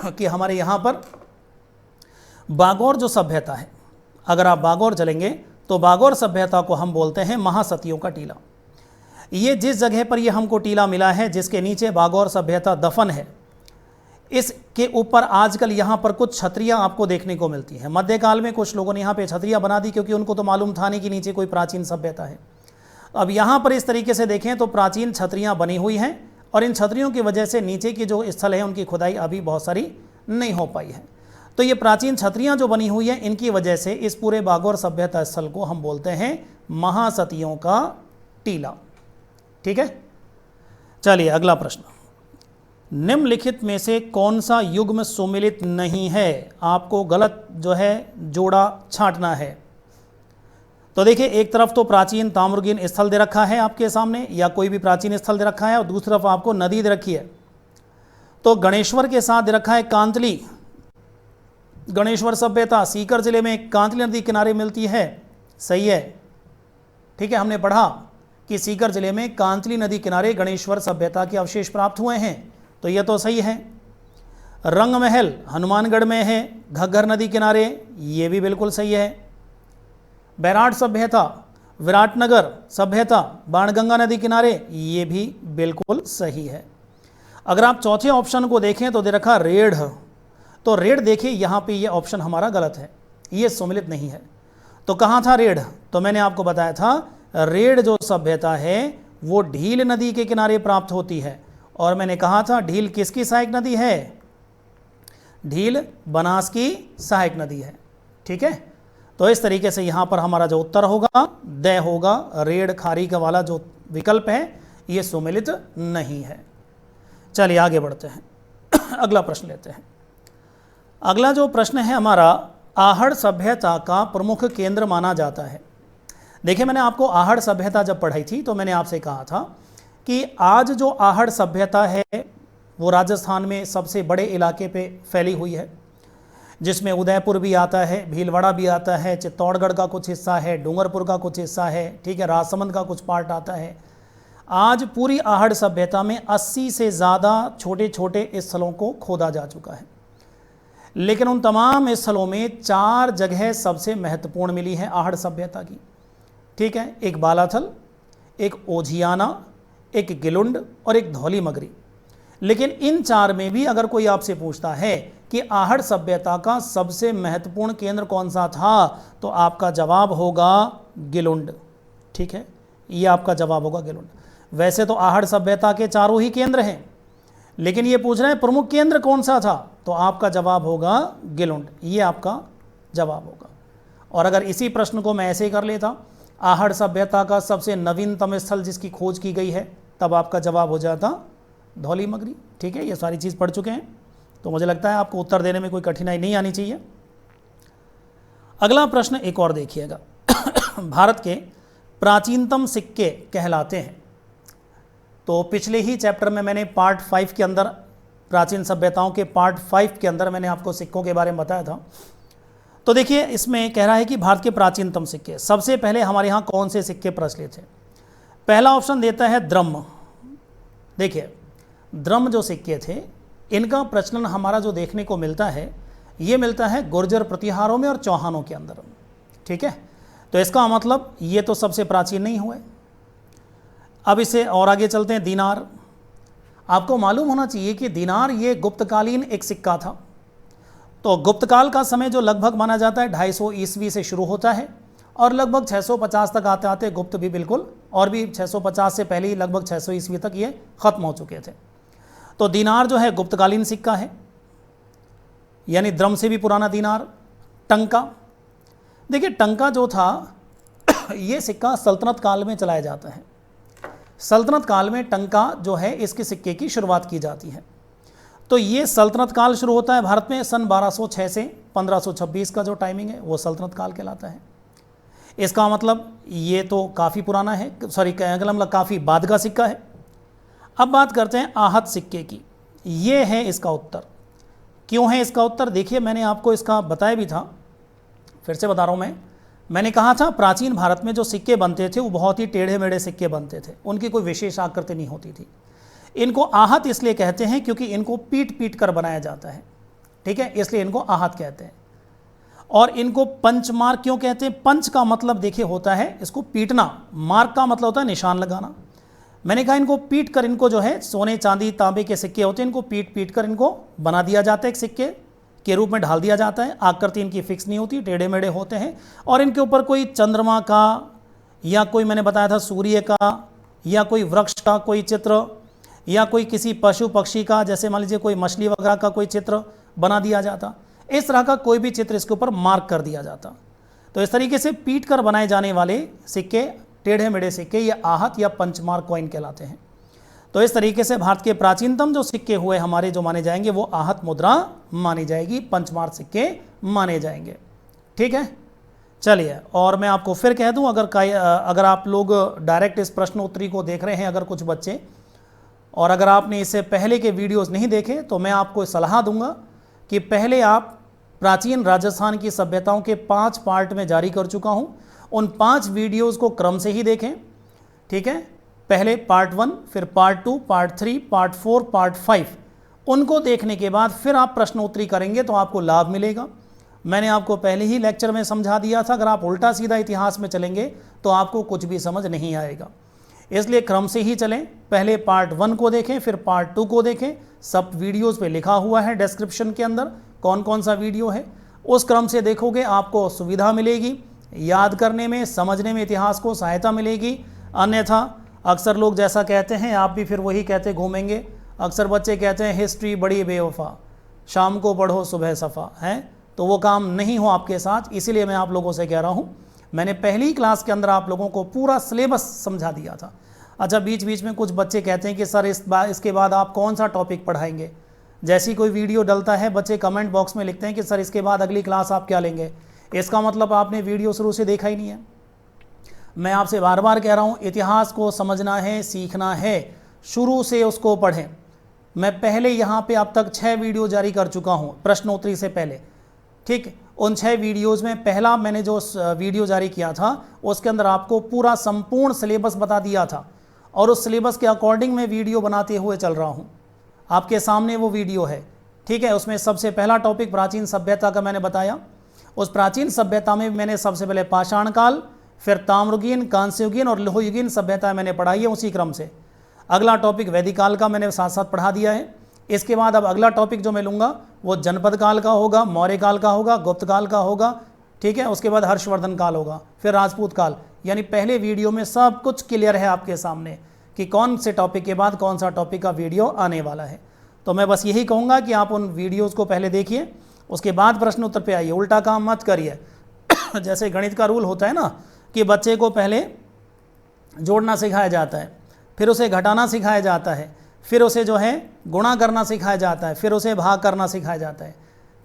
कि हमारे यहाँ पर बागौर जो सभ्यता है, अगर आप बागौर चलेंगे तो बागौर सभ्यता को हम बोलते हैं महासतियों का टीला। ये जिस जगह पर ये हमको टीला मिला है, जिसके नीचे बागौर सभ्यता दफन है, इसके ऊपर आजकल यहाँ पर कुछ छतरियाँ आपको देखने को मिलती हैं। मध्यकाल में कुछ लोगों ने यहाँ पे छतरियाँ बना दी क्योंकि उनको तो मालूम था नहीं कि नीचे कोई प्राचीन सभ्यता है। अब यहाँ पर इस तरीके से देखें तो प्राचीन छतरियाँ बनी हुई हैं, और इन छतरियों की वजह से नीचे की जो स्थल है उनकी खुदाई अभी बहुत सारी नहीं हो पाई है। तो ये प्राचीन छतरियाँ जो बनी हुई हैं, इनकी वजह से इस पूरे बागौर सभ्यता स्थल को हम बोलते हैं महासतियों का टीला, ठीक है। चलिए अगला प्रश्न, निम्नलिखित में से कौन सा युग्म सुमिलित नहीं है? आपको गलत जो है जोड़ा छांटना है। तो देखिए एक तरफ तो प्राचीन ताम्रगिन स्थल दे रखा है आपके सामने, या कोई भी प्राचीन स्थल दे रखा है, और दूसरी तरफ आपको नदी दे रखी है। तो गणेश्वर के साथ दे रखा है कांतली, गणेश्वर सभ्यता सीकर जिले में कांतली नदी किनारे मिलती है, सही है, ठीक है। हमने पढ़ा कि सीकर जिले में कांतली नदी किनारे गणेश्वर सभ्यता के अवशेष प्राप्त हुए हैं, तो यह तो सही है। रंग महल हनुमानगढ़ में है, घग्गर नदी किनारे, ये भी बिल्कुल सही है। बैराट सभ्यता विराटनगर सभ्यता बाणगंगा नदी किनारे, ये भी बिल्कुल सही है। अगर आप चौथे ऑप्शन को देखें तो दे रखा रेढ़, तो रेढ़ देखिए यहाँ पे ये ऑप्शन हमारा गलत है, ये सुमिलित नहीं है। तो कहाँ था रेढ़? तो मैंने आपको बताया था रेढ़ जो सभ्यता है वो ढील नदी के किनारे प्राप्त होती है, और मैंने कहा था ढील किसकी सहायक नदी है? ढील बनास की सहायक नदी है, ठीक है। तो इस तरीके से यहाँ पर हमारा जो उत्तर होगा द होगा, रेड खारी का वाला जो विकल्प है ये सुमेलित नहीं है। चलिए आगे बढ़ते हैं अगला प्रश्न लेते हैं। अगला जो प्रश्न है हमारा, आहड़ सभ्यता का प्रमुख केंद्र माना जाता है। देखिए मैंने आपको आहड़ सभ्यता जब पढ़ाई थी तो मैंने आपसे कहा था कि आज जो आहड़ सभ्यता है वो राजस्थान में सबसे बड़े इलाके पे फैली हुई है, जिसमें उदयपुर भी आता है, भीलवाड़ा भी आता है, चित्तौड़गढ़ का कुछ हिस्सा है, डूंगरपुर का कुछ हिस्सा है, ठीक है, राजसमंद का कुछ पार्ट आता है। आज पूरी आहड़ सभ्यता में 80 से ज़्यादा छोटे छोटे स्थलों को खोदा जा चुका है, लेकिन उन तमाम स्थलों में 4 जगह सबसे महत्वपूर्ण मिली है आहड़ सभ्यता की, ठीक है। एक बालाथल, एक ओझियाना, एक गिलुंड और एक धौली मगरी। लेकिन इन 4 में भी अगर कोई आपसे पूछता है कि आहड़ सभ्यता का सबसे महत्वपूर्ण केंद्र कौन सा था, तो आपका जवाब होगा गिलुंड, ठीक है, ये आपका जवाब होगा गिलुंड। वैसे तो आहड़ सभ्यता के 4 ही केंद्र हैं, लेकिन ये पूछ रहे हैं प्रमुख केंद्र कौन सा था, तो आपका जवाब होगा गिलुंड, ये आपका जवाब होगा। और अगर इसी प्रश्न को मैं ऐसे ही कर लेता, आहड़ सभ्यता का सबसे नवीनतम स्थल जिसकी खोज की गई है, तब आपका जवाब हो जाता धौली मगरी, ठीक है। ये सारी चीज़ पढ़ चुके हैं, तो मुझे लगता है आपको उत्तर देने में कोई कठिनाई नहीं आनी चाहिए। अगला प्रश्न एक और देखिएगा भारत के प्राचीनतम सिक्के कहलाते हैं। तो पिछले ही चैप्टर में मैंने पार्ट 5 के अंदर, प्राचीन सभ्यताओं के पार्ट 5 के अंदर मैंने आपको सिक्कों के बारे में बताया था। तो देखिए इसमें कह रहा है कि भारत के प्राचीनतम सिक्के, सबसे पहले हमारे यहाँ कौन से सिक्के प्रचलित थे। पहला ऑप्शन देता है द्रह्म। देखिए द्रह्म जो सिक्के थे, इनका प्रचलन हमारा जो देखने को मिलता है, ये मिलता है गुर्जर प्रतिहारों में और चौहानों के अंदर, ठीक है। तो इसका मतलब ये तो सबसे प्राचीन नहीं हुए। अब इसे और आगे चलते हैं। दीनार, आपको मालूम होना चाहिए कि दीनार ये गुप्तकालीन एक सिक्का था। तो गुप्तकाल का समय जो लगभग माना जाता है 250 ईस्वी से शुरू होता है और लगभग 650 तक आते आते गुप्त भी बिल्कुल, और भी 650 से पहले ही लगभग 600 ईस्वी तक ये ख़त्म हो चुके थे। तो दीनार जो है गुप्तकालीन सिक्का है, यानी द्रह्म से भी पुराना दीनार। टंका, देखिए टंका जो था ये सिक्का सल्तनत काल में चलाया जाता है। सल्तनत काल में टंका जो है इसके सिक्के की शुरुआत की जाती है। तो ये सल्तनत काल शुरू होता है भारत में सन 1206 से 1526 का जो टाइमिंग है वो सल्तनत काल कहलाता है। इसका मतलब ये तो काफ़ी पुराना है, सॉरी मतलब काफ़ी बाद का सिक्का है। अब बात करते हैं आहत सिक्के की। ये है इसका उत्तर। क्यों है इसका उत्तर, देखिए मैंने आपको इसका बताया भी था, फिर से बता रहा हूँ मैंने कहा था प्राचीन भारत में जो सिक्के बनते थे वो बहुत ही टेढ़े मेढ़े सिक्के बनते थे, उनकी कोई विशेष आकृति नहीं होती थी। इनको आहत इसलिए कहते हैं क्योंकि इनको पीट पीट कर बनाया जाता है, ठीक है, इसलिए इनको आहत कहते हैं। और इनको पंच मार्क क्यों कहते हैं? पंच का मतलब देखिए होता है इसको पीटना, मार्क का मतलब होता है निशान लगाना। मैंने कहा इनको पीट कर, इनको जो है सोने चांदी तांबे के सिक्के होते हैं, इनको पीट पीट कर इनको बना दिया जाता है, एक सिक्के के रूप में ढाल दिया जाता है। आकृति इनकी फिक्स नहीं होती, टेढ़े मेढ़े होते हैं और इनके ऊपर कोई चंद्रमा का या कोई मैंने बताया था सूर्य का या कोई वृक्ष का कोई चित्र या कोई किसी पशु पक्षी का, जैसे मान लीजिए कोई मछली वगैरह का कोई चित्र बना दिया जाता, इस तरह का कोई भी चित्र इसके ऊपर मार्क कर दिया जाता। तो इस तरीके से पीट कर बनाए जाने वाले सिक्के, टेढ़े मेढ़े सिक्के, ये आहत या पंचमार्क कॉइन कहलाते हैं। तो इस तरीके से भारत के प्राचीनतम जो सिक्के हुए हमारे जो माने जाएंगे वो आहत मुद्रा मानी जाएगी, पंचमार्क सिक्के माने जाएंगे, ठीक है। चलिए, और मैं आपको फिर कह दूं, अगर आप लोग डायरेक्ट इस प्रश्न उत्तरी को देख रहे हैं, अगर कुछ बच्चे, और अगर आपने इससे पहले के वीडियोस नहीं देखे, तो मैं आपको सलाह दूंगा कि पहले आप प्राचीन राजस्थान की सभ्यताओं के 5 पार्ट में जारी कर चुका हूं, उन 5 वीडियोस को क्रम से ही देखें, ठीक है। पहले पार्ट 1, फिर पार्ट 2, पार्ट 3, पार्ट 4, पार्ट 5, उनको देखने के बाद फिर आप प्रश्न उत्तरी करेंगे तो आपको लाभ मिलेगा। मैंने आपको पहले ही लेक्चर में समझा दिया था, अगर आप उल्टा सीधा इतिहास में चलेंगे तो आपको कुछ भी समझ नहीं आएगा। इसलिए क्रम से ही चलें, पहले पार्ट 1 को देखें, फिर पार्ट 2 को देखें। सब वीडियोस पे लिखा हुआ है डिस्क्रिप्शन के अंदर कौन कौन सा वीडियो है, उस क्रम से देखोगे आपको सुविधा मिलेगी, याद करने में, समझने में इतिहास को सहायता मिलेगी। अन्यथा अक्सर लोग जैसा कहते हैं आप भी फिर वही कहते घूमेंगे। अक्सर बच्चे कहते हैं हिस्ट्री बड़ी बेवफा, शाम को पढ़ो सुबह सफ़ा, है तो वो काम नहीं हो आपके साथ, इसीलिए मैं आप लोगों से कह रहा हूँ। मैंने पहली क्लास के अंदर आप लोगों को पूरा सिलेबस समझा दिया था। अच्छा, बीच बीच में कुछ बच्चे कहते हैं कि सर इसके बाद आप कौन सा टॉपिक पढ़ाएंगे। जैसी कोई वीडियो डलता है बच्चे कमेंट बॉक्स में लिखते हैं कि सर इसके बाद अगली क्लास आप क्या लेंगे। इसका मतलब आपने वीडियो शुरू से देखा ही नहीं है। मैं आपसे बार बार कह रहा हूँ, इतिहास को समझना है, सीखना है, शुरू से उसको पढ़ें। मैं पहले यहाँ पे अब तक 6 वीडियो जारी कर चुका हूँ प्रश्नोत्तरी से पहले, ठीक। उन 6 वीडियोज़ में पहला मैंने जो वीडियो जारी किया था उसके अंदर आपको पूरा संपूर्ण सिलेबस बता दिया था, और उस सिलेबस के अकॉर्डिंग मैं वीडियो बनाते हुए चल रहा हूँ। आपके सामने वो वीडियो है, ठीक है। उसमें सबसे पहला टॉपिक प्राचीन सभ्यता का मैंने बताया। उस प्राचीन सभ्यता में मैंने सबसे पहले पाषाण काल, फिर ताम्रयुगीन, कांस्ययुगीन और लोहयुगीन सभ्यता मैंने पढ़ाई है उसी क्रम से। अगला टॉपिक वैदिक काल का मैंने साथ साथ पढ़ा दिया है। इसके बाद अब अगला टॉपिक जो मैं लूँगा वो जनपद काल का होगा, मौर्य काल का होगा, गुप्त काल का होगा, ठीक है। उसके बाद हर्षवर्धन काल होगा, फिर राजपूत काल। यानी पहले वीडियो में सब कुछ क्लियर है आपके सामने कि कौन से टॉपिक के बाद कौन सा टॉपिक का वीडियो आने वाला है। तो मैं बस यही कहूँगा कि आप उन वीडियोज़ को पहले देखिए, उसके बाद प्रश्न उत्तर पे आइए, उल्टा काम मत करिए। जैसे गणित का रूल होता है ना कि बच्चे को पहले जोड़ना सिखाया जाता है, फिर उसे घटाना सिखाया जाता है, फिर उसे जो है गुणा करना सिखाया जाता है, फिर उसे भाग करना सिखाया जाता है,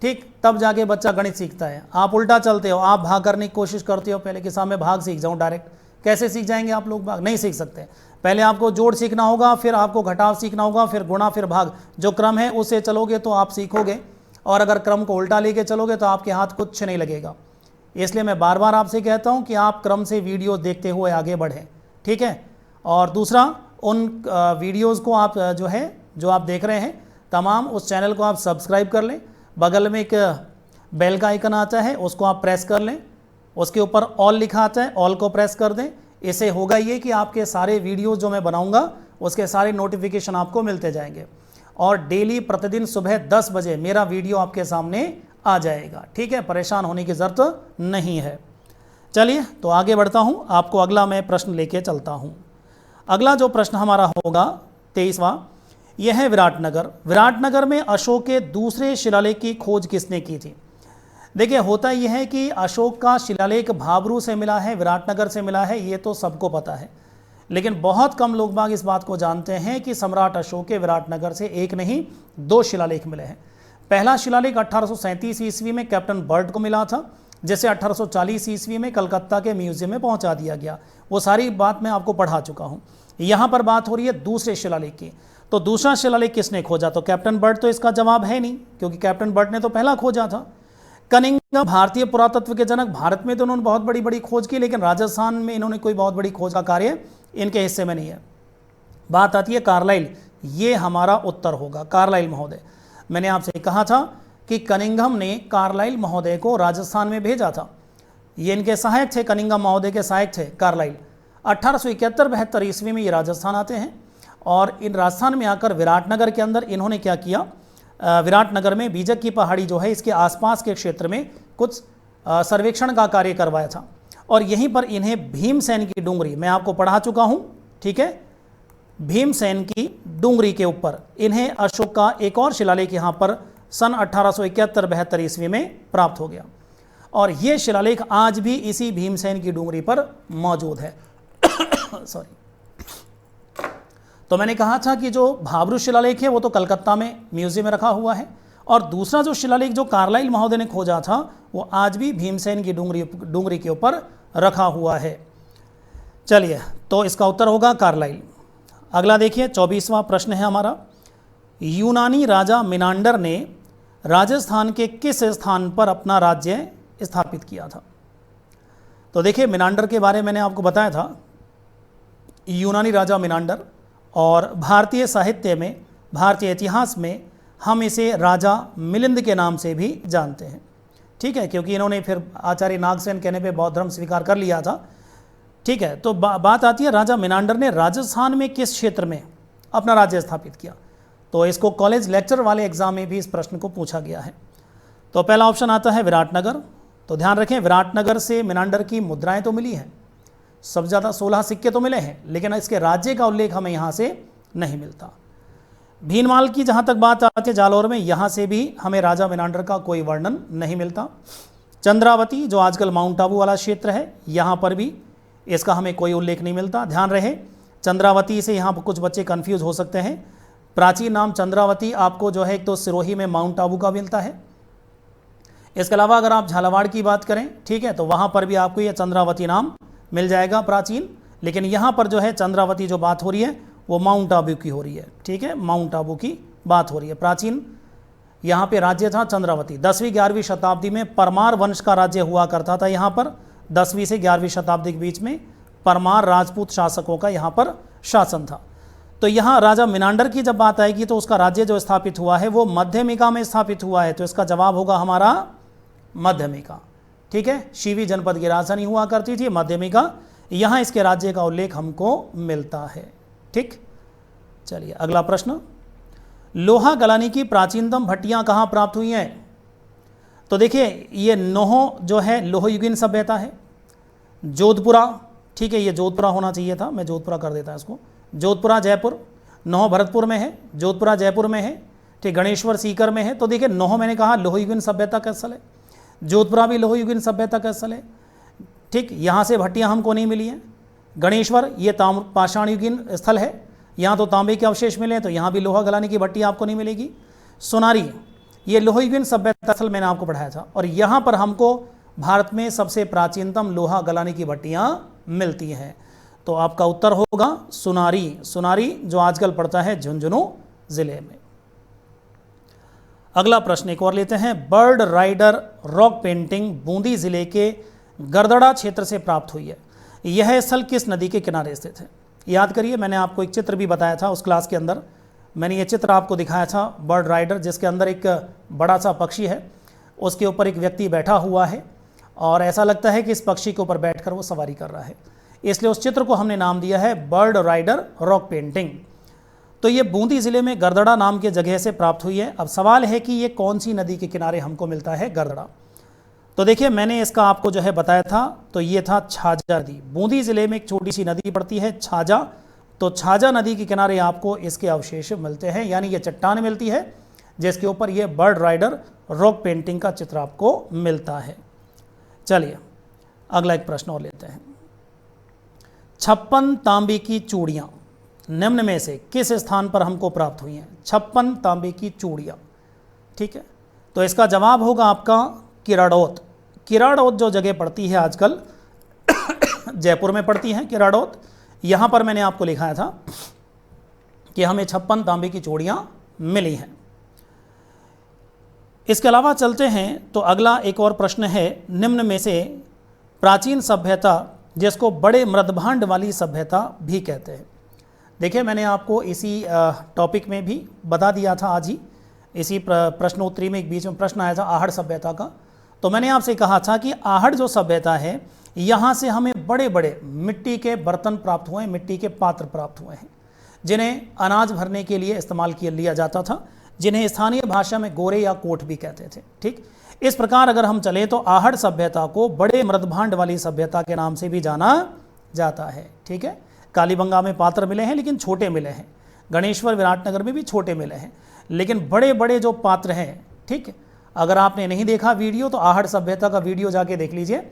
ठीक। तब जाके बच्चा गणित सीखता है। आप उल्टा चलते हो, आप भाग करने की कोशिश करते हो पहले कि साहब मैं भाग सीख जाऊँ डायरेक्ट। कैसे सीख जाएंगे आप लोग भाग? नहीं सीख सकते। पहले आपको जोड़ सीखना होगा, फिर आपको घटाव सीखना होगा, फिर गुणा, फिर भाग। जो क्रम है उससे चलोगे तो आप सीखोगे, और अगर क्रम को उल्टा लेके चलोगे तो आपके हाथ कुछ नहीं लगेगा। इसलिए मैं बार बार आपसे कहता हूं कि आप क्रम से वीडियो देखते हुए आगे बढ़ें, ठीक है। और दूसरा, उन वीडियोज़ को आप जो आप देख रहे हैं तमाम, उस चैनल को आप सब्सक्राइब कर लें। बगल में एक बेल का आइकन आता है, उसको आप प्रेस कर लें। उसके ऊपर ऑल लिखा आता है, ऑल को प्रेस कर दें। इससे होगा ये कि आपके सारे वीडियो जो मैं बनाऊंगा उसके सारे नोटिफिकेशन आपको मिलते जाएंगे, और डेली प्रतिदिन सुबह 10 बजे मेरा वीडियो आपके सामने आ जाएगा, ठीक है। परेशान होने की ज़रूरत नहीं है। चलिए तो आगे बढ़ता हूँ, आपको अगला मैं प्रश्न लेके चलता हूँ। अगला जो प्रश्न हमारा होगा 23वां, यह है विराटनगर। विराटनगर में अशोक के दूसरे शिलालेख की खोज किसने की थी? देखिए, होता यह है कि अशोक का शिलालेख भाबरू से मिला है, विराटनगर से मिला है, ये तो सबको पता है। लेकिन बहुत कम लोग बाग इस बात को जानते हैं कि सम्राट अशोक के विराटनगर से एक नहीं 2 शिलालेख मिले हैं। पहला शिलालेख 1837 ईस्वी में कैप्टन बर्ड को मिला था, जिसे 1840 ईस्वी में कलकत्ता के म्यूजियम में पहुंचा दिया गया। वो सारी बात मैं आपको पढ़ा चुका हूं। यहाँ पर बात हो रही है दूसरे शिलालेख की। तो दूसरा शिलालेख किसने खोजा? तो कैप्टन बर्ड तो इसका जवाब है नहीं, क्योंकि कैप्टन बर्ड ने तो पहला खोजा था। कनिंघम भारतीय पुरातत्व के जनक, भारत में तो उन्होंने बहुत बड़ी बड़ी खोज की, लेकिन राजस्थान में इन्होंने कोई बहुत बड़ी खोज का कार्य इनके हिस्से में नहीं है। बात आती है कार्लाइल, ये हमारा उत्तर होगा, कार्लाइल महोदय। मैंने आपसे कहा था कि कनिंघम ने कार्लाइल महोदय को राजस्थान में भेजा था। ये इनके सहायक थे, कनिंघम महोदय के सहायक थे कार्लाइल। 1871-72 ईस्वी में ये राजस्थान आते हैं, और इन राजस्थान में आकर विराटनगर के अंदर इन्होंने क्या किया, विराटनगर में बीजक की पहाड़ी जो है इसके आसपास के क्षेत्र में कुछ सर्वेक्षण का कार्य करवाया था, और यहीं पर इन्हें भीमसेन की डूंगरी, मैं आपको पढ़ा चुका हूं, ठीक है। भीमसेन की डूंगरी के ऊपर इन्हें अशोक का एक और शिलालेख यहाँ पर सन 1871-72 ईस्वी में प्राप्त हो गया, और ये शिलालेख आज भी इसी भीमसेन की डूंगरी पर मौजूद है। सॉरी। तो मैंने कहा था कि जो भाबरू शिलालेख है वो तो कलकत्ता में म्यूजियम में रखा हुआ है, और दूसरा जो शिलालेख जो कार्लाइल महोदय ने खोजा था वो आज भी भीमसेन की डूंगरी के ऊपर रखा हुआ है। चलिए, तो इसका उत्तर होगा कार्लाइल। अगला देखिए, 24वां प्रश्न है हमारा, यूनानी राजा मिनांडर ने राजस्थान के किस स्थान पर अपना राज्य स्थापित किया था? तो देखिए, मिनांडर के बारे में मैंने आपको बताया था, यूनानी राजा मिनांडर, और भारतीय साहित्य में, भारतीय इतिहास में हम इसे राजा मिलिंद के नाम से भी जानते हैं, ठीक है, क्योंकि इन्होंने फिर आचार्य नागसेन कहने पे बौद्ध धर्म स्वीकार कर लिया था, ठीक है। तो बात आती है राजा मिनांडर ने राजस्थान में किस क्षेत्र में अपना राज्य स्थापित किया? तो इसको कॉलेज लेक्चर वाले एग्जाम में भी इस प्रश्न को पूछा गया है। तो पहला ऑप्शन आता है विराटनगर। तो ध्यान रखें, विराटनगर से मिनांडर की मुद्राएं तो मिली हैं, सबसे ज़्यादा 16 सिक्के तो मिले हैं, लेकिन इसके राज्य का उल्लेख हमें यहाँ से नहीं मिलता। भीनमाल की जहाँ तक बात आती है जालौर में, यहाँ से भी हमें राजा मिनांडर का कोई वर्णन नहीं मिलता। चंद्रावती जो आजकल माउंट आबू वाला क्षेत्र है, यहाँ पर भी इसका हमें कोई उल्लेख नहीं मिलता। ध्यान रहे, चंद्रावती से यहाँ पर कुछ बच्चे कंफ्यूज हो सकते हैं। प्राचीन नाम चंद्रावती आपको जो है एक तो सिरोही में माउंट आबू का मिलता है। इसके अलावा अगर आप झालावाड़ की बात करें, ठीक है, तो वहाँ पर भी आपको ये चंद्रावती नाम मिल जाएगा प्राचीन। लेकिन यहाँ पर जो है चंद्रावती जो बात हो रही है वो माउंट आबू की हो रही है, ठीक है, माउंट आबू की बात हो रही है। प्राचीन यहाँ पे राज्य था चंद्रावती। 10वीं 11वीं शताब्दी में परमार वंश का राज्य हुआ करता था यहाँ पर। 10वीं से 11वीं शताब्दी के बीच में परमार राजपूत शासकों का यहाँ पर शासन था। तो यहाँ राजा मिनांडर की जब बात आएगी तो उसका राज्य जो स्थापित हुआ है वो मध्यमिका में स्थापित हुआ है। तो इसका जवाब होगा हमारा मध्यमिका, ठीक है। शीवी जनपद की राजधानी हुआ करती थी मध्यमिका। यहाँ इसके राज्य का उल्लेख हमको मिलता है, ठीक। चलिए अगला प्रश्न, लोहा गलानी की प्राचीनतम भट्टियाँ कहाँ प्राप्त हुई हैं? तो देखिए ये नोहो जो है लोहयुगीन सभ्यता है। जोधपुरा, ठीक है, ये जोधपुरा होना चाहिए था, मैं जोधपुरा कर देता इसको। जोधपुरा जयपुर, नोहो भरतपुर में है, जोधपुरा जयपुर में है, ठीक, गणेश्वर सीकर में है। तो देखिए नोहो मैंने कहा लोहयुगीन सभ्यता का स्थल है, जोधपुरा भी लोहयुगीन सभ्यता का स्थल है, ठीक। यहाँ से भट्टियाँ हमको नहीं मिली हैं। गणेश्वर ये पाषाण युगीन स्थल है, यहाँ तो तांबे के अवशेष मिले, तो यहाँ भी लोहा गलाने की भट्टी आपको नहीं मिलेगी। सोनारी ये लोहयुगीन सभ्यता स्थल मैंने आपको पढ़ाया था, और यहाँ पर हमको भारत में सबसे प्राचीनतम लोहा गलाने की भट्टियाँ मिलती हैं। तो आपका उत्तर होगा सोनारी, सोनारी जो आजकल पड़ता है झुंझुनू जिले में। अगला प्रश्न एक और लेते हैं, bird rider rock painting Bundi जिले के गरदड़ा क्षेत्र से प्राप्त हुई है। यह स्थल किस नदी के किनारे स्थित है? याद करिए मैंने आपको एक चित्र भी बताया था उस क्लास के अंदर, मैंने ये चित्र आपको दिखाया था बर्ड राइडर, जिसके अंदर एक बड़ा सा पक्षी है, उसके ऊपर एक व्यक्ति बैठा हुआ है और ऐसा लगता है कि इस पक्षी के ऊपर बैठकर वो सवारी कर रहा है, इसलिए उस चित्र को हमने नाम दिया है बर्ड राइडर रॉक पेंटिंग। तो ये बूंदी ज़िले में गरदड़ा नाम के जगह से प्राप्त हुई है। अब सवाल है कि ये कौन सी नदी के किनारे हमको मिलता है गरदड़ा? तो देखिए मैंने इसका आपको जो है बताया था, तो ये था छाजा नदी। बूंदी ज़िले में एक छोटी सी नदी पड़ती है छाजा, तो छाजा नदी के किनारे आपको इसके अवशेष मिलते हैं, यानी ये चट्टान मिलती है जिसके ऊपर ये बर्ड राइडर रॉक पेंटिंग का चित्र आपको मिलता है। चलिए अगला एक प्रश्न और लेते हैं, 56 तांबे की चूड़ियाँ निम्न में से किस स्थान पर हमको प्राप्त हुई हैं? 56 तांबे की चूड़ियाँ, ठीक है, तो इसका जवाब होगा आपका किराड़ौत। किराड़ौत जो जगह पड़ती है आजकल जयपुर में पड़ती है किराड़ौत, यहाँ पर मैंने आपको लिखाया था कि हमें 56 तांबे की चूड़ियाँ मिली हैं। इसके अलावा चलते हैं तो अगला एक और प्रश्न है, निम्न में से प्राचीन सभ्यता जिसको बड़े मृदभांड वाली सभ्यता भी कहते हैं। देखिए मैंने आपको इसी टॉपिक में भी बता दिया था, आज ही इसी प्रश्नोत्तरी में एक बीच में प्रश्न आया था आहड़ सभ्यता का। तो मैंने आपसे कहा था कि आहड़ जो सभ्यता है यहाँ से हमें बड़े बड़े मिट्टी के बर्तन प्राप्त हुए, मिट्टी के पात्र प्राप्त हुए हैं, जिन्हें अनाज भरने के लिए इस्तेमाल लिया जाता था, जिन्हें स्थानीय भाषा में गोरे या कोठ भी कहते थे, ठीक। इस प्रकार अगर हम चलें तो आहड़ सभ्यता को बड़े मृदभांड वाली सभ्यता के नाम से भी जाना जाता है, ठीक है। कालीबंगा में पात्र मिले हैं लेकिन छोटे मिले हैं, गणेश्वर विराटनगर में भी छोटे मिले हैं, लेकिन बड़े बड़े जो पात्र हैं, ठीक। अगर आपने नहीं देखा वीडियो तो आहड़ सभ्यता का वीडियो जाके देख लीजिए,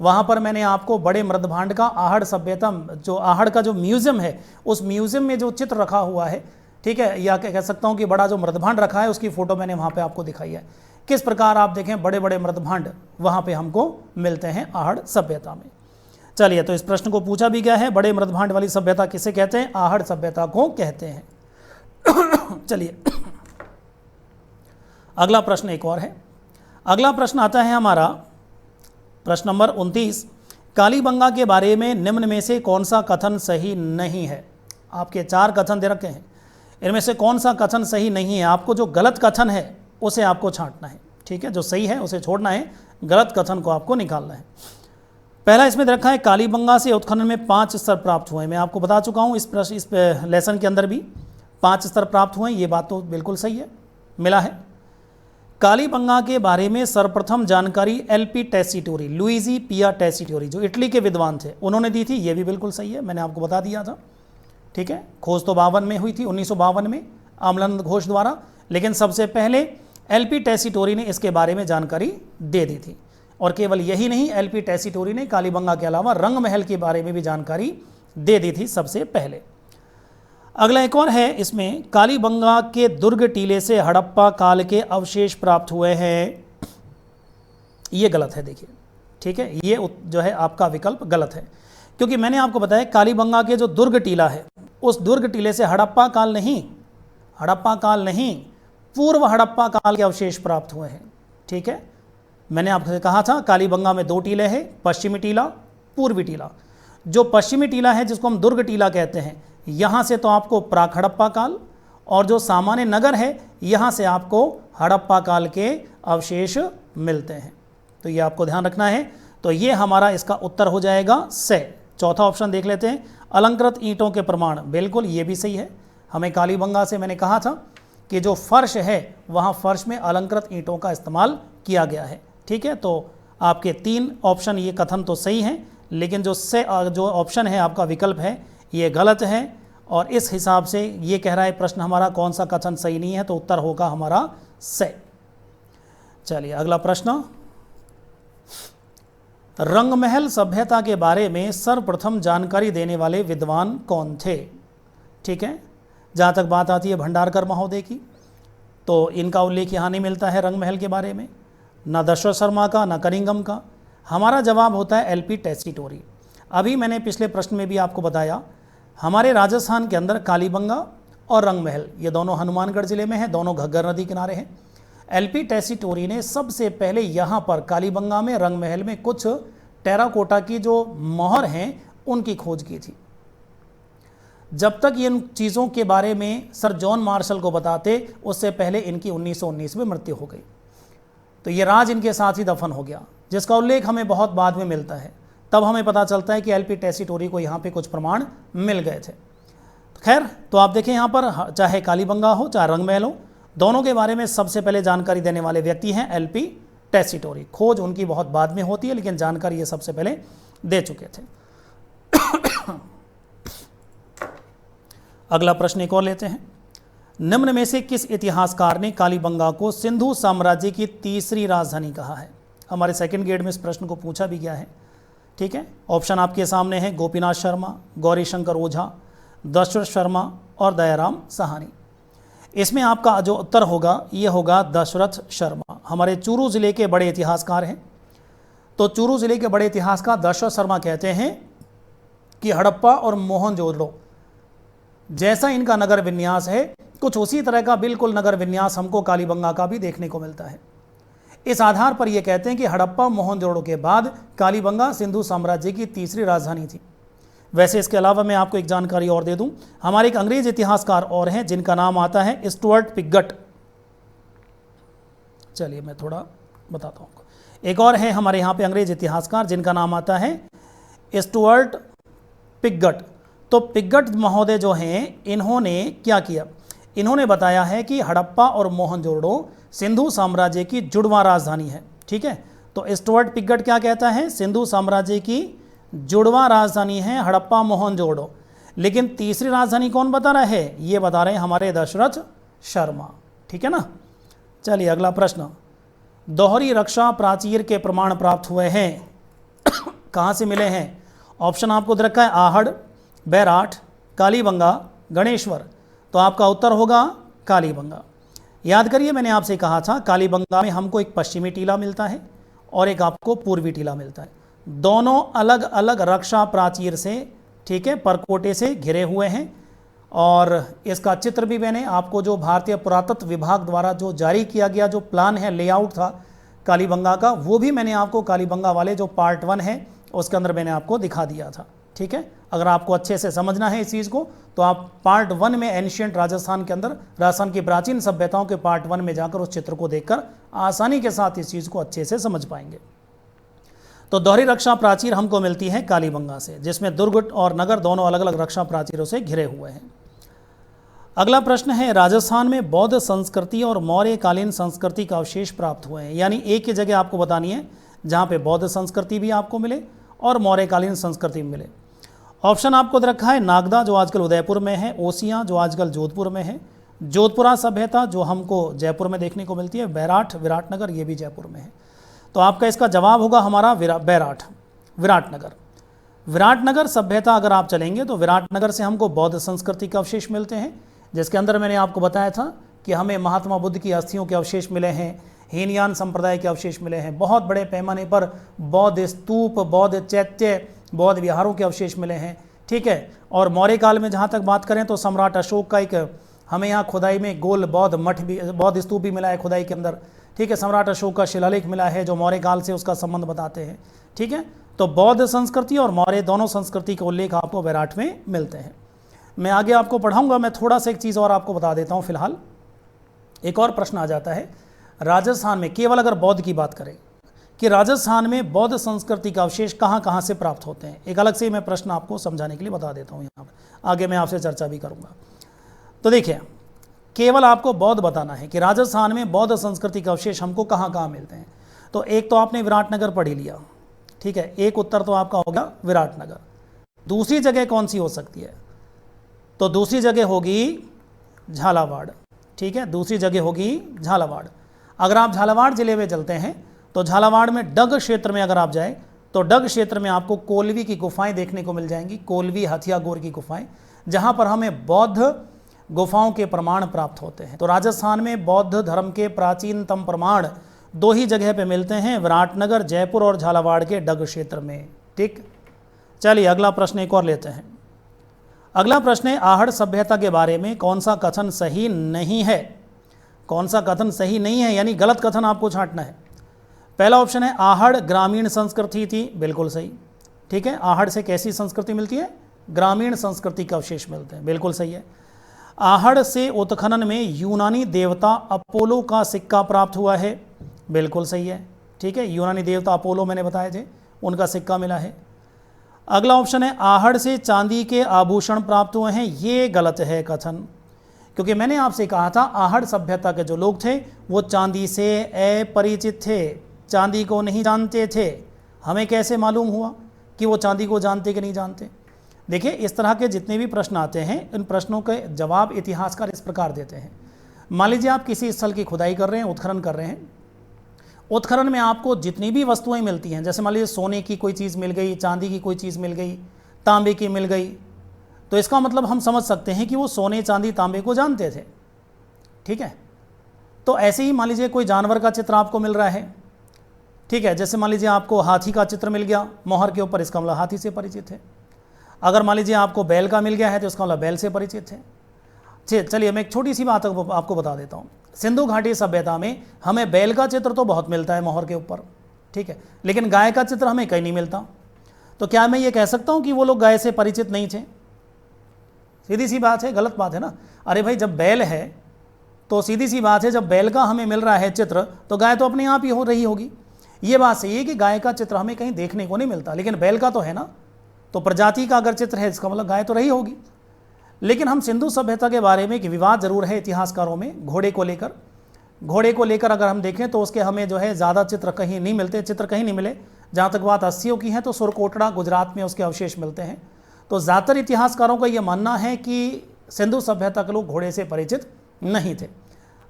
वहाँ पर मैंने आपको बड़े मृदभांड का आहड़ सभ्यता जो आहड़ का जो म्यूज़ियम है उस म्यूज़ियम में जो चित्र रखा हुआ है, ठीक है, या कह सकता हूँ कि बड़ा जो मृदभांड रखा है उसकी फ़ोटो मैंने वहाँ पे आपको दिखाई है। किस प्रकार आप देखें बड़े बड़े मृदभांड वहाँ पे हमको मिलते हैं आहड़ सभ्यता में। चलिए तो इस प्रश्न को पूछा भी गया है, बड़े मृदभांड वाली सभ्यता किसे कहते हैं? आहड़ सभ्यता को कहते हैं। चलिए अगला प्रश्न एक और है, अगला प्रश्न आता है हमारा प्रश्न नंबर 29, कालीबंगा के बारे में निम्न में से कौन सा कथन सही नहीं है? आपके 4 कथन दे रखे हैं, इनमें से कौन सा कथन सही नहीं है? आपको जो गलत कथन है उसे आपको छांटना है, ठीक है, जो सही है उसे छोड़ना है, गलत कथन को आपको निकालना है। पहला इसमें रखा है कालीबंगा से उत्खनन में 5 स्तर प्राप्त हुए। मैं आपको बता चुका हूँ इस लेसन के अंदर भी 5 स्तर प्राप्त हुए, ये बात तो बिल्कुल सही है, मिला है। कालीबंगा के बारे में सर्वप्रथम जानकारी एलपी टेसिटोरी, लुइजी पिया टेसिटोरी जो इटली के विद्वान थे उन्होंने दी थी, ये भी बिल्कुल सही है, मैंने आपको बता दिया था, ठीक है। खोज तो 52 में हुई थी, 1952 में, अमलानंद घोष द्वारा, लेकिन सबसे पहले एलपी टेसीटोरी ने इसके बारे में जानकारी दे दी थी। और केवल यही नहीं, एलपी टेसीटोरी ने कालीबंगा के अलावा रंग महल के बारे में भी जानकारी दे दी थी सबसे पहले। अगला एक और है, इसमें कालीबंगा के दुर्ग टीले से हड़प्पा काल के अवशेष प्राप्त हुए हैं। ये गलत है, देखिए, ठीक है, ये जो है आपका विकल्प गलत है, क्योंकि मैंने आपको बताया कालीबंगा के जो दुर्ग टीला है उस दुर्ग टीले से हड़प्पा काल नहीं, पूर्व हड़प्पा काल के अवशेष प्राप्त हुए हैं। ठीक है, मैंने आपसे कहा था कालीबंगा में 2 टीले हैं, पश्चिमी टीला, पूर्वी टीला। जो पश्चिमी टीला है जिसको हम दुर्ग टीला कहते हैं, यहाँ से तो आपको प्राक हड़प्पा काल, और जो सामान्य नगर है यहाँ से आपको हड़प्पा काल के अवशेष मिलते हैं। तो ये आपको ध्यान रखना है। तो ये हमारा इसका उत्तर हो जाएगा से। चौथा ऑप्शन देख लेते हैं, अलंकृत ईंटों के प्रमाण, बिल्कुल ये भी सही है। हमें कालीबंगा से मैंने कहा था कि जो फर्श है वहाँ फर्श में अलंकृत ईंटों का इस्तेमाल किया गया है। ठीक है, तो आपके 3 ऑप्शन ये कथन तो सही हैं, लेकिन जो ऑप्शन है आपका विकल्प है ये गलत है। और इस हिसाब से ये कह रहा है प्रश्न हमारा कौन सा कथन सही नहीं है, तो उत्तर होगा हमारा से। चलिए अगला प्रश्न, रंगमहल सभ्यता के बारे में सर्वप्रथम जानकारी देने वाले विद्वान कौन थे? ठीक है, जहाँ तक बात आती है भंडारकर महोदय की, तो इनका उल्लेख यहाँ नहीं मिलता है रंगमहल के बारे में, ना दशरथ शर्मा का, ना कनिंगम का। हमारा जवाब होता है एलपी टेसीटोरी। अभी मैंने पिछले प्रश्न में भी आपको बताया, हमारे राजस्थान के अंदर कालीबंगा और रंगमहल ये दोनों हनुमानगढ़ जिले में हैं, दोनों घग्गर नदी किनारे हैं। एलपी टेसीटोरी ने सबसे पहले यहाँ पर कालीबंगा में, रंगमहल में कुछ टेराकोटा की जो मोहर हैं उनकी खोज की थी। जब तक इन चीज़ों के बारे में सर जॉन मार्शल को बताते, उससे पहले इनकी 1919 में मृत्यु हो गई। तो ये राज इनके साथ ही दफन हो गया, जिसका उल्लेख हमें बहुत बाद में मिलता है। तब हमें पता चलता है कि एलपी टेसीटोरी को यहाँ पे कुछ प्रमाण मिल गए थे। खैर, तो आप देखें यहाँ पर चाहे कालीबंगा हो चाहे रंगमहल हो, दोनों के बारे में सबसे पहले जानकारी देने वाले व्यक्ति हैं एलपी टेसीटोरी। खोज उनकी बहुत बाद में होती है, लेकिन जानकारी ये सबसे पहले दे चुके थे। अगला प्रश्न एक और लेते हैं, निम्न में से किस इतिहासकार ने कालीबंगा को सिंधु साम्राज्य की तीसरी राजधानी कहा है? हमारे सेकंड ग्रेड में इस प्रश्न को पूछा भी गया है। ठीक है, ऑप्शन आपके सामने है, गोपीनाथ शर्मा, गौरीशंकर ओझा, दशरथ शर्मा और दयाराम साहनी। इसमें आपका जो उत्तर होगा ये होगा दशरथ शर्मा। हमारे चूरू जिले के बड़े इतिहासकार हैं। तो चूरू जिले के बड़े इतिहासकार दशरथ शर्मा कहते हैं कि हड़प्पा और मोहनजोदड़ो जैसा इनका नगर विन्यास है, कुछ उसी तरह का बिल्कुल नगर विन्यास हमको कालीबंगा का भी देखने को मिलता है। इस आधार पर यह कहते हैं कि हड़प्पा मोहनजोदड़ो के बाद कालीबंगा सिंधु साम्राज्य की तीसरी राजधानी थी। वैसे इसके अलावा मैं आपको एक जानकारी और दे दूं, हमारे एक अंग्रेज इतिहासकार और हैं जिनका नाम आता है स्टुअर्ट पिगट। चलिए मैं थोड़ा बताता हूँ। एक और है हमारे यहाँ पे अंग्रेज इतिहासकार जिनका नाम आता है स्टुअर्ट पिगट। तो पिगट महोदय जो हैं, इन्होंने क्या किया, इन्होंने बताया है कि हड़प्पा और मोहनजोदड़ो सिंधु साम्राज्य की जुड़वां राजधानी है। ठीक है, तो स्टुअर्ट पिगट क्या कहता है, सिंधु साम्राज्य की जुड़वां राजधानी है हड़प्पा मोहनजोदड़ो। लेकिन तीसरी राजधानी कौन बता रहा है, ये बता रहे हैं हमारे दशरथ शर्मा। ठीक है ना। चलिए अगला प्रश्न, दोहरी रक्षा प्राचीर के प्रमाण प्राप्त हुए हैं, कहाँ से मिले हैं? ऑप्शन आपको दे रखा है, आहड़, बैराठ, कालीबंगा, गणेश्वर। तो आपका उत्तर होगा कालीबंगा। याद करिए मैंने आपसे कहा था कालीबंगा में हमको एक पश्चिमी टीला मिलता है और एक आपको पूर्वी टीला मिलता है। दोनों अलग अलग रक्षा प्राचीर से, ठीक है, परकोटे से घिरे हुए हैं। और इसका चित्र भी मैंने आपको, जो भारतीय पुरातत्व विभाग द्वारा जो जारी किया गया जो प्लान है, लेआउट था कालीबंगा का, वो भी मैंने आपको कालीबंगा वाले जो पार्ट 1 है उसके अंदर मैंने आपको दिखा दिया था। ठीक है, अगर आपको अच्छे से समझना है इस चीज़ को तो आप पार्ट 1 में एंशियंट राजस्थान के अंदर, राजस्थान की प्राचीन सभ्यताओं के पार्ट 1 में जाकर उस चित्र को देखकर आसानी के साथ इस चीज़ को अच्छे से समझ पाएंगे। तो दोहरी रक्षा प्राचीर हमको मिलती है कालीबंगा से, जिसमें दुर्ग और नगर दोनों अलग अलग रक्षा प्राचीरों से घिरे हुए हैं। अगला प्रश्न है, राजस्थान में बौद्ध संस्कृति और मौर्यकालीन संस्कृति का अवशेष प्राप्त हुए हैं। यानी एक ही जगह आपको बतानी है जहाँ पे बौद्ध संस्कृति भी आपको मिले और मौर्यकालीन संस्कृति भी मिले। ऑप्शन आपको दे रखा है, नागदा जो आजकल उदयपुर में है, ओसियाँ जो आजकल जोधपुर में है, जोधपुरा सभ्यता जो हमको जयपुर में देखने को मिलती है, बैराठ विराटनगर ये भी जयपुर में है। तो आपका इसका जवाब होगा हमारा बैराठ विराटनगर। विराटनगर सभ्यता अगर आप चलेंगे तो विराटनगर से हमको बौद्ध संस्कृति के अवशेष मिलते हैं, जिसके अंदर मैंने आपको बताया था कि हमें महात्मा बुद्ध की अस्थियों के अवशेष मिले हैं, हीनयान संप्रदाय के अवशेष मिले हैं, बहुत बड़े पैमाने पर बौद्ध स्तूप, बौद्ध चैत्य, बौद्ध विहारों के अवशेष मिले हैं, ठीक है। और मौर्य काल में जहाँ तक बात करें तो सम्राट अशोक का एक हमें यहाँ खुदाई में गोल बौद्ध मठ भी, बौद्ध स्तूप भी मिला है खुदाई के अंदर, ठीक है। सम्राट अशोक का शिलालेख मिला है जो मौर्य काल से उसका संबंध बताते हैं, ठीक है। तो बौद्ध संस्कृति और मौर्य दोनों संस्कृति के उल्लेख आपको बैराठ में मिलते हैं। मैं आगे आपको पढ़ाऊंगा, मैं थोड़ा सा एक चीज़ और आपको बता देता हूँ। फिलहाल एक और प्रश्न आ जाता है राजस्थान में, केवल अगर बौद्ध की बात करें कि राजस्थान में बौद्ध संस्कृति का अवशेष कहाँ कहाँ से प्राप्त होते हैं, एक अलग से मैं प्रश्न आपको समझाने के लिए बता देता हूँ। यहाँ पर आगे मैं आपसे चर्चा भी करूँगा। तो देखिए, केवल आपको बौद्ध बताना है कि राजस्थान में बौद्ध संस्कृति का अवशेष हमको कहाँ कहाँ मिलते हैं। तो एक तो आपने विराटनगर पढ़ ही लिया, ठीक है, एक उत्तर तो आपका हो गया विराटनगर। दूसरी जगह कौन सी हो सकती है, तो दूसरी जगह होगी झालावाड़, ठीक है, दूसरी जगह होगी झालावाड़। अगर आप झालावाड़ जिले में चलते हैं तो झालावाड़ में डग क्षेत्र में अगर आप जाए तो डग क्षेत्र में आपको कोलवी की गुफाएं देखने को मिल जाएंगी, कोलवी हथियागोर की गुफाएं, जहां पर हमें बौद्ध गुफाओं के प्रमाण प्राप्त होते हैं। तो राजस्थान में बौद्ध धर्म के प्राचीनतम प्रमाण दो ही जगह पे मिलते हैं, विराटनगर, जयपुर और झालावाड़ के डग क्षेत्र में, ठीक। चलिए अगला प्रश्न एक और लेते हैं। अगला प्रश्न है आहड़ सभ्यता के बारे में कौन सा कथन सही नहीं है। कौन सा कथन सही नहीं है, यानी गलत कथन आपको छांटना है। पहला ऑप्शन है आहड़ ग्रामीण संस्कृति थी, बिल्कुल सही, ठीक है। आहड़ से कैसी संस्कृति मिलती है, ग्रामीण संस्कृति का अवशेष मिलते हैं, बिल्कुल सही है। आहड़ से उत्खनन में यूनानी देवता अपोलो का सिक्का प्राप्त हुआ है, बिल्कुल सही है, ठीक है। यूनानी देवता अपोलो मैंने बताए थे, उनका सिक्का मिला है। अगला ऑप्शन है आहड़ से चांदी के आभूषण प्राप्त हुए हैं, ये गलत है कथन, क्योंकि मैंने आपसे कहा था आहड़ सभ्यता के जो लोग थे वो चांदी से अपरिचित थे, चांदी को नहीं जानते थे। हमें कैसे मालूम हुआ कि वो चांदी को जानते कि नहीं जानते। देखिए, इस तरह के जितने भी प्रश्न आते हैं, इन प्रश्नों के जवाब इतिहासकार इस प्रकार देते हैं। मान लीजिए आप किसी स्थल की खुदाई कर रहे हैं, उत्खनन कर रहे हैं, उत्खनन में आपको जितनी भी वस्तुएं मिलती हैं, जैसे मान लीजिए सोने की कोई चीज़ मिल गई, चांदी की कोई चीज़ मिल गई, तांबे की मिल गई, तो इसका मतलब हम समझ सकते हैं कि वो सोने चांदी तांबे को जानते थे, ठीक है। तो ऐसे ही मान लीजिए कोई जानवर का चित्र आपको मिल रहा है, ठीक है, जैसे मान लीजिए आपको हाथी का चित्र मिल गया मोहर के ऊपर, इसका मतलब हाथी से परिचित है। अगर मान लीजिए आपको बैल का मिल गया है तो इसका मतलब बैल से परिचित है। चलिए मैं एक छोटी सी बात आपको बता देता हूँ। सिंधु घाटी सभ्यता में हमें बैल का चित्र तो बहुत मिलता है मोहर के ऊपर, ठीक है, लेकिन गाय का चित्र हमें कहीं नहीं मिलता। तो क्या मैं ये कह सकता हूँ कि वो लोग गाय से परिचित नहीं थे? सीधी सी बात है, गलत बात है ना। अरे भाई, जब बैल है तो सीधी सी बात है, जब बैल का हमें मिल रहा है चित्र तो गाय तो अपने आप ही हो रही होगी। ये बात सही है कि गाय का चित्र हमें कहीं देखने को नहीं मिलता, लेकिन बैल का तो है ना, तो प्रजाति का अगर चित्र है इसका मतलब गाय तो रही होगी। लेकिन हम सिंधु सभ्यता के बारे में एक विवाद जरूर है इतिहासकारों में घोड़े को लेकर। घोड़े को लेकर अगर हम देखें तो उसके हमें जो है ज़्यादा चित्र कहीं नहीं मिलते, चित्र कहीं नहीं मिले। जहाँ तक बात अस्थियों की है तो सुरकोटड़ा गुजरात में उसके अवशेष मिलते हैं। तो ज़्यादातर इतिहासकारों का ये मानना है कि सिंधु सभ्यता के लोग घोड़े से परिचित नहीं थे।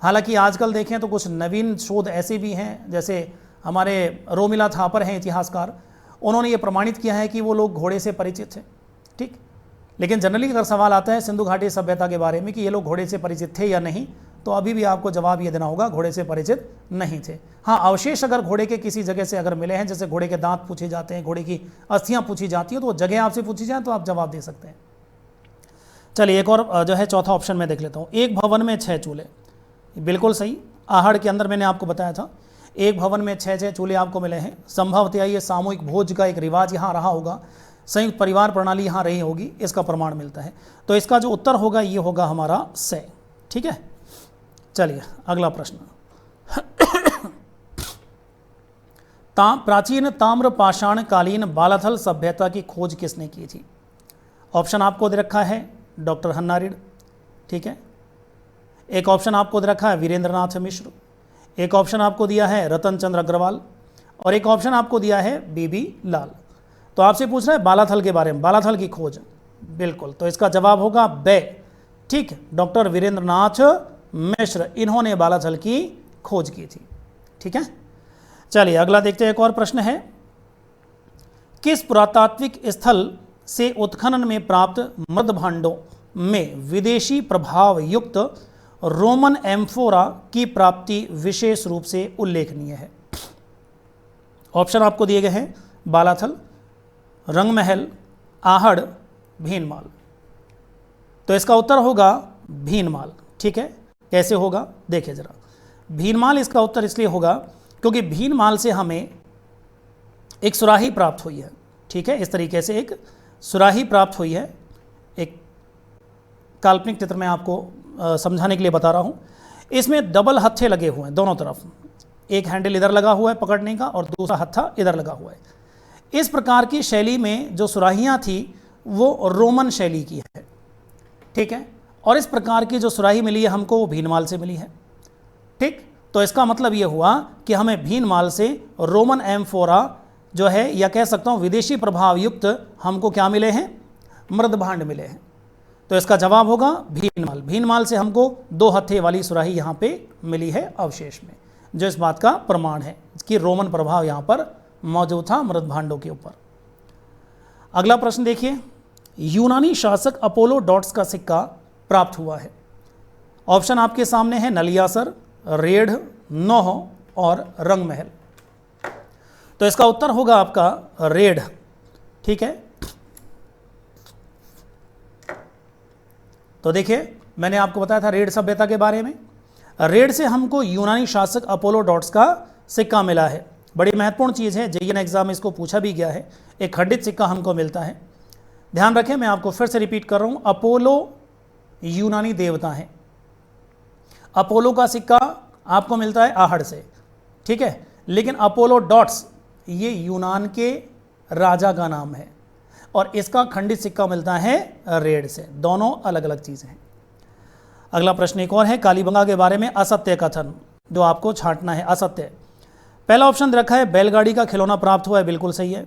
हालांकि आजकल देखें तो कुछ नवीन शोध ऐसे भी हैं, जैसे हमारे रोमिला थापर हैं इतिहासकार, उन्होंने ये प्रमाणित किया है कि वो लोग घोड़े से परिचित थे, ठीक। लेकिन जनरली अगर सवाल आता है सिंधु घाटी सभ्यता के बारे में कि ये लोग घोड़े से परिचित थे या नहीं, तो अभी भी आपको जवाब ये देना होगा घोड़े से परिचित नहीं थे। हाँ, अवशेष अगर घोड़े के किसी जगह से अगर मिले हैं, जैसे घोड़े के दांत पूछे जाते हैं, घोड़े की अस्थियाँ पूछी जाती हैं, तो वो जगह आपसे पूछी जाए तो आप जवाब दे सकते हैं। चलिए एक और जो है चौथा ऑप्शन में देख लेता हूँ। एक भवन में 6 चूल्हे, बिल्कुल सही। आहड़ के अंदर मैंने आपको बताया था एक भवन में 6 चूल्हे आपको मिले हैं। संभवतः ये सामूहिक भोज का एक रिवाज यहाँ रहा होगा, संयुक्त परिवार प्रणाली यहाँ रही होगी, इसका प्रमाण मिलता है। तो इसका जो उत्तर होगा ये होगा हमारा से, ठीक है। चलिए अगला प्रश्न। प्राचीन ताम्र पाषाण कालीन बालाथल सभ्यता की खोज किसने की थी? ऑप्शन आपको दे रखा है डॉक्टर हन्नारिड, ठीक है। एक ऑप्शन आपको दे रखा है वीरेंद्रनाथ मिश्र, एक ऑप्शन आपको दिया है रतन चंद्र अग्रवाल, और एक ऑप्शन आपको दिया है बीबी लाल। तो आपसे पूछ रहा है बालाथल के बारे में, बालाथल की खोज, बिल्कुल। तो इसका जवाब होगा बे, ठीक है, डॉक्टर वीरेंद्रनाथ मिश्र, इन्होंने बालाथल की खोज की थी। ठीक है, चलिए अगला देखते हैं। एक और प्रश्न है, किस पुरातात्विक स्थल से उत्खनन में प्राप्त मृद भांडों में विदेशी प्रभाव युक्त रोमन एम्फोरा की प्राप्ति विशेष रूप से उल्लेखनीय है? ऑप्शन आपको दिए गए हैं, बालाथल, रंगमहल, आहड़, भीनमाल। तो इसका उत्तर होगा भीनमाल। ठीक है, कैसे होगा देखिए जरा। भीनमाल इसका उत्तर इसलिए होगा क्योंकि भीनमाल से हमें एक सुराही प्राप्त हुई है। ठीक है, इस तरीके से एक सुराही प्राप्त हुई है। एक काल्पनिक चित्र में आपको समझाने के लिए बता रहा हूँ। इसमें डबल हत्थे लगे हुए हैं दोनों तरफ, एक हैंडल इधर लगा हुआ है पकड़ने का और दूसरा हत्था इधर लगा हुआ है। इस प्रकार की शैली में जो सुराहियाँ थी वो रोमन शैली की है। ठीक है, और इस प्रकार की जो सुराही मिली है हमको वो भीनमाल से मिली है। ठीक, तो इसका मतलब ये हुआ कि हमें भीनमाल से रोमन एम्फोरा जो है, या कह सकता हूँ विदेशी प्रभाव युक्त हमको क्या मिले हैं, मृद भांड मिले हैं। तो इसका जवाब होगा भीनमाल। भीनमाल से हमको 2 हत्थे वाली सुराही यहाँ पे मिली है अवशेष में, जो इस बात का प्रमाण है कि रोमन प्रभाव यहाँ पर मौजूद था मृद भांडों के ऊपर। अगला प्रश्न देखिए, यूनानी शासक अपोलो डॉट्स का सिक्का प्राप्त हुआ है। ऑप्शन आपके सामने है, नलियासर, रेढ़, नौह और रंगमहल। तो इसका उत्तर होगा आपका रेढ़। ठीक है, तो देखिए मैंने आपको बताया था रेढ़ सभ्यता के बारे में। रेढ़ से हमको यूनानी शासक अपोलो डॉट्स का सिक्का मिला है। बड़ी महत्वपूर्ण चीज़ है, जेईएन एग्जाम में इसको पूछा भी गया है। एक खंडित सिक्का हमको मिलता है। ध्यान रखें, मैं आपको फिर से रिपीट कर रहा हूँ, अपोलो यूनानी देवता हैं। अपोलो का सिक्का आपको मिलता है आहड़ से। ठीक है, लेकिन अपोलो डॉट्स ये यूनान के राजा का नाम है और इसका खंडित सिक्का मिलता है रेढ़ से। दोनों अलग अलग चीज़ें हैं। अगला प्रश्न एक और है, कालीबंगा के बारे में असत्य कथन जो आपको छांटना है। असत्य, पहला ऑप्शन रखा है बैलगाड़ी का खिलौना प्राप्त हुआ है, बिल्कुल सही है।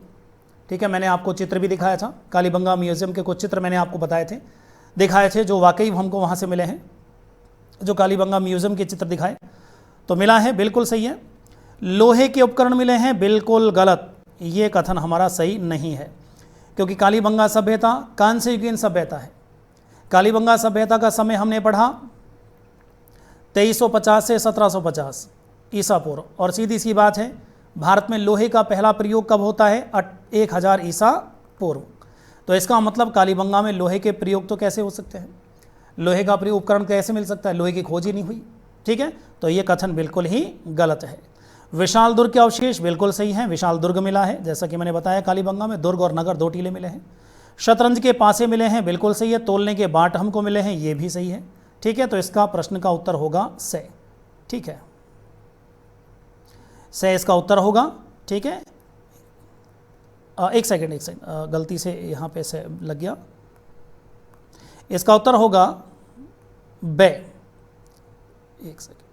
ठीक है, मैंने आपको चित्र भी दिखाया था, कालीबंगा म्यूजियम के कुछ चित्र मैंने आपको बताए थे, दिखाए थे, जो वाकई हमको वहाँ से मिले हैं। जो कालीबंगा म्यूजियम के चित्र दिखाए तो मिला है, बिल्कुल सही है। लोहे के उपकरण मिले हैं, बिल्कुल गलत, ये कथन हमारा सही नहीं है, क्योंकि कालीबंगा सभ्यता कांस्ययुगीन सभ्यता है। कालीबंगा सभ्यता का समय हमने पढ़ा 2350 से 1750 ईसा पूर्व, और सीधी सी बात है भारत में लोहे का पहला प्रयोग कब होता है, 1000 ईसा पूर्व। तो इसका मतलब कालीबंगा में लोहे के प्रयोग तो कैसे हो सकते हैं, लोहे का प्रयोग उपकरण कैसे मिल सकता है, लोहे की खोज ही नहीं हुई। ठीक है, तो ये कथन बिल्कुल ही गलत है। विशाल दुर्ग के अवशेष बिल्कुल सही हैं, विशाल दुर्ग मिला है, जैसा कि मैंने बताया कालीबंगा में दुर्ग और नगर 2 टीले मिले हैं। शतरंज के पासे मिले हैं, बिल्कुल सही है। तोलने के बाट हमको मिले हैं, ये भी सही है। ठीक है, तो इसका प्रश्न का उत्तर होगा से। ठीक है, से इसका उत्तर होगा। ठीक है, एक सेकंड, गलती से यहाँ पे से लग गया। इसका उत्तर होगा बे। एक सेकंड,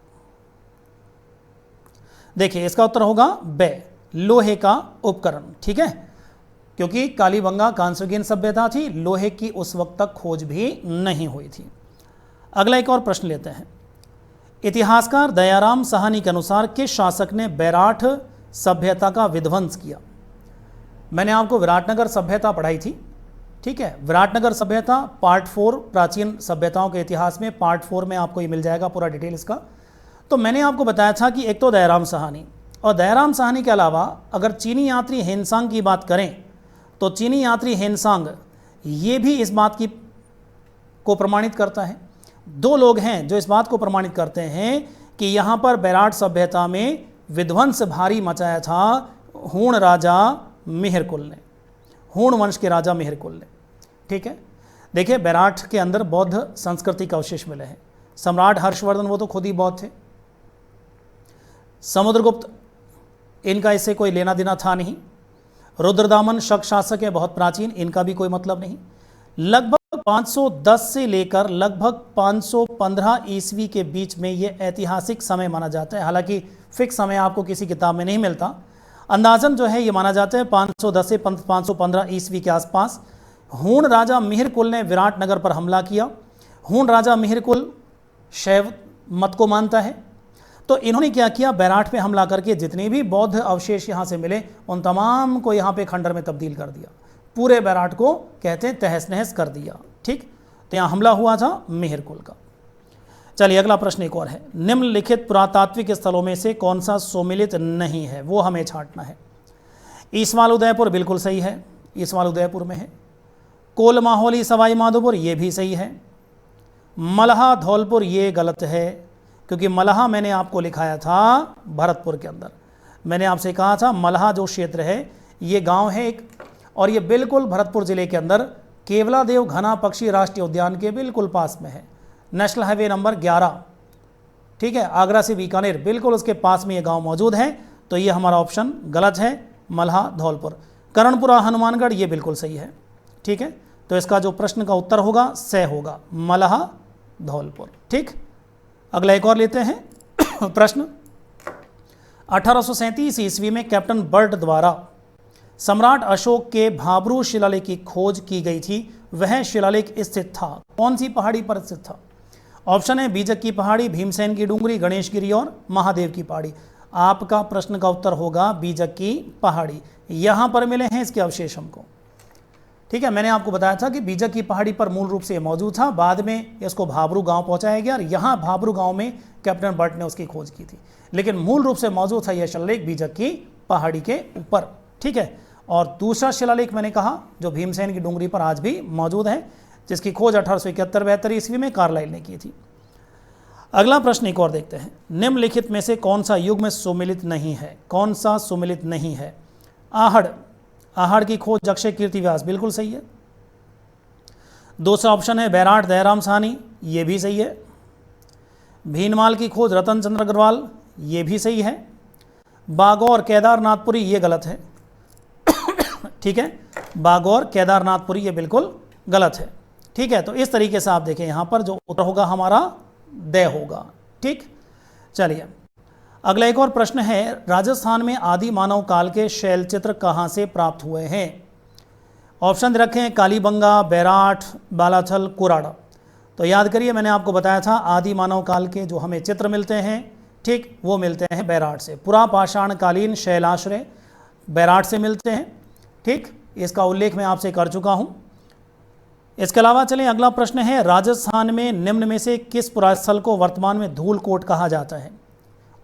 देखिए इसका उत्तर होगा बे, लोहे का उपकरण। ठीक है, क्योंकि कालीबंगा कांस्ययुगीन सभ्यता थी, लोहे की उस वक्त तक खोज भी नहीं हुई थी। अगला एक और प्रश्न लेते हैं। इतिहासकार दयाराम साहनी के अनुसार किस शासक ने बैराठ सभ्यता का विध्वंस किया? मैंने आपको विराटनगर सभ्यता पढ़ाई थी। ठीक है, विराटनगर सभ्यता पार्ट 4 प्राचीन सभ्यताओं के इतिहास में, पार्ट 4 में आपको ये मिल जाएगा पूरा डिटेल इसका। तो मैंने आपको बताया था कि एक तो दयाराम साहनी, और दयाराम साहनी के अलावा अगर चीनी यात्री हेनसांग की बात करें तो चीनी यात्री हेनसांग ये भी इस बात की को प्रमाणित करता है। 2 लोग हैं जो इस बात को प्रमाणित करते हैं कि यहाँ पर बैराठ सभ्यता में विध्वंस भारी मचाया था हूण राजा मिहिरकुल ने, हूण वंश के राजा मिहिरकुल ने। ठीक है, देखिए बैराठ के अंदर बौद्ध संस्कृति का अवशेष मिले हैं। सम्राट हर्षवर्धन वो तो खुद ही बौद्ध थे। समुद्रगुप्त, इनका इससे कोई लेना देना था नहीं। रुद्रदामन शक शासक है, बहुत प्राचीन, इनका भी कोई मतलब नहीं। लगभग 510 से लेकर लगभग 515 ईस्वी के बीच में ये ऐतिहासिक समय माना जाता है। हालांकि फिक्स समय आपको किसी किताब में नहीं मिलता, अंदाजन जो है ये माना जाता है 510 से 515 ईस्वी के आसपास। हूण राजा मिहिरकुल ने विराटनगर पर हमला किया। हूण राजा मिहिरकुल शैव मत को मानता है। तो इन्होंने क्या किया, बैराठ पे हमला करके जितने भी बौद्ध अवशेष यहाँ से मिले उन तमाम को यहाँ पे खंडर में तब्दील कर दिया, पूरे बैराठ को कहते हैं तहस नहस कर दिया। ठीक, तो यहाँ हमला हुआ था मिहिरकुल का। चलिए अगला प्रश्न एक और है, निम्नलिखित पुरातात्विक स्थलों में से कौन सा सुमिलित नहीं है, वो हमें छांटना है। ईसवाल उदयपुर बिल्कुल सही है, ईसवाल उदयपुर में है। कोल माहौली सवाई माधोपुर ये भी सही है। मलहा धौलपुर ये गलत है, क्योंकि मलहा मैंने आपको लिखाया था भरतपुर के अंदर। मैंने आपसे कहा था मलहा जो क्षेत्र है ये गांव है एक, और ये बिल्कुल भरतपुर ज़िले के अंदर केवलादेव घना पक्षी राष्ट्रीय उद्यान के बिल्कुल पास में है, नेशनल हाईवे नंबर 11। ठीक है, आगरा से बीकानेर बिल्कुल उसके पास में ये गांव मौजूद है। तो ये हमारा ऑप्शन गलत है, मलहा धौलपुर। करणपुरा हनुमानगढ़ ये बिल्कुल सही है। ठीक है, तो इसका जो प्रश्न का उत्तर होगा स होगा, मलहा धौलपुर। ठीक, अगला एक और लेते हैं प्रश्न। 1837 ईस्वी में कैप्टन बर्ड द्वारा सम्राट अशोक के भाबरू शिलालेख की खोज की गई थी, वह शिलालेख स्थित था कौन सी पहाड़ी पर स्थित था? ऑप्शन है बीजक की पहाड़ी, भीमसेन की डूंगरी, गणेश गिरी और महादेव की पहाड़ी। आपका प्रश्न का उत्तर होगा बीजक की पहाड़ी। यहाँ पर मिले हैं इसके अवशेष हमको। ठीक है, मैंने आपको बताया था कि बीजक की पहाड़ी पर मूल रूप से मौजूद था, बाद में इसको भाबरू गांव पहुंचाया गया और यहाँ भाबरू गांव में कैप्टन बर्ड ने उसकी खोज की थी, लेकिन मूल रूप से मौजूद था यह शिलालेख बीजक की पहाड़ी के ऊपर। ठीक है, और दूसरा शिलालेख मैंने कहा जो भीमसेन की डूंगरी पर आज भी मौजूद है, जिसकी खोज 1871-72 ईस्वी में कार्लाइल ने की थी। अगला प्रश्न एक और देखते हैं, निम्नलिखित में से कौन सा युग में सुमिलित नहीं है? कौन सा सुमिलित नहीं है? आहड़, आहड़ की खोज अक्षय कीर्ति व्यास बिल्कुल सही है। दूसरा ऑप्शन है बैराठ दयाराम साहनी, ये भी सही है। भीनमाल की खोज रतन चंद्र अग्रवाल, ये भी सही है। बागौर केदारनाथपुरी ये गलत है। ठीक है, बागौर केदारनाथपुरी ये बिल्कुल गलत है। ठीक है, तो इस तरीके से आप देखें यहाँ पर जो उत्तर होगा हमारा दय होगा। ठीक, चलिए अगला एक और प्रश्न है, राजस्थान में आदि मानव काल के शैल चित्र कहाँ से प्राप्त हुए हैं? ऑप्शन रखे हैं कालीबंगा, बैराठ, बालाथल, कुराड़ा। तो याद करिए मैंने आपको बताया था आदि मानव काल के जो हमें चित्र मिलते हैं, ठीक, वो मिलते हैं बैराठ से। पुरा पाषाण कालीन शैलाश्रय बैराठ से मिलते हैं। ठीक, इसका उल्लेख मैं आपसे कर चुका हूँ। इसके अलावा चलें अगला प्रश्न है, राजस्थान में निम्न में से किस पुरास्थल को वर्तमान में धूलकोट कहा जाता है?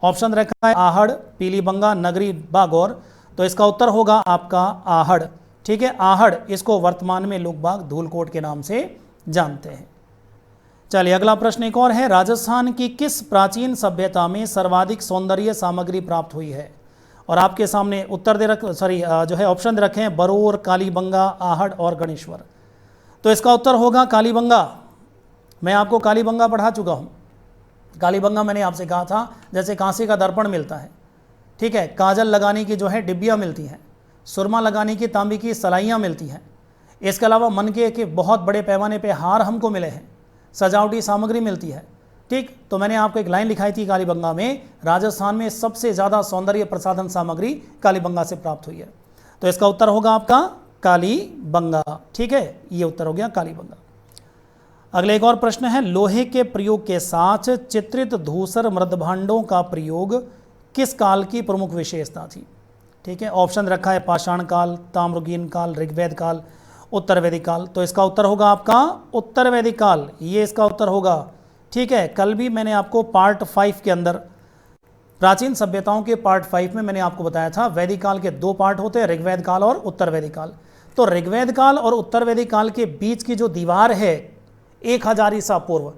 ऑप्शन रखा है आहड़, पीलीबंगा, नगरी, बागौर। तो इसका उत्तर होगा आपका आहड़। ठीक है, आहड़ इसको वर्तमान में लोग बाग धूलकोट के नाम से जानते हैं। चलिए अगला प्रश्न एक और है, राजस्थान की किस प्राचीन सभ्यता में सर्वाधिक सौंदर्य सामग्री प्राप्त हुई है? और आपके सामने उत्तर जो है ऑप्शन दे रखे हैं बरोर, कालीबंगा, आहड़ और गणेश्वर। तो इसका उत्तर होगा कालीबंगा। मैं आपको कालीबंगा पढ़ा चुका हूँ। कालीबंगा मैंने आपसे कहा था जैसे कांसे का दर्पण मिलता है, ठीक है, काजल लगाने की जो है डिब्बियाँ मिलती हैं, सुरमा लगाने की तांबी की सलाइयाँ मिलती हैं। इसके अलावा मन के बहुत बड़े पैमाने पे हार हमको मिले हैं, सजावटी सामग्री मिलती है। ठीक, तो मैंने आपको एक लाइन लिखाई थी कालीबंगा में, राजस्थान में सबसे ज़्यादा सौंदर्य प्रसाधन सामग्री कालीबंगा से प्राप्त हुई है। तो इसका उत्तर होगा आपका कालीबंगा। ठीक है, ये उत्तर हो गया कालीबंगा। अगले एक और प्रश्न है, लोहे के प्रयोग के साथ चित्रित धूसर मृदभांडों का प्रयोग किस काल की प्रमुख विशेषता थी? ठीक है, ऑप्शन रखा है पाषाण काल, ताम्रगीन काल, ऋग्वेद काल, उत्तर वैदिक काल। तो इसका उत्तर होगा आपका उत्तर वैदिक काल, ये इसका उत्तर होगा। ठीक है, कल भी मैंने आपको पार्ट 5 के अंदर प्राचीन सभ्यताओं के पार्ट 5 में मैंने आपको बताया था वैदिक काल के 2 पार्ट होते हैं, ऋग्वेद काल और उत्तर वैदिक काल। तो ऋग्वेद काल और उत्तर वैदिक काल के बीच की जो दीवार है 1000 ईसा पूर्व,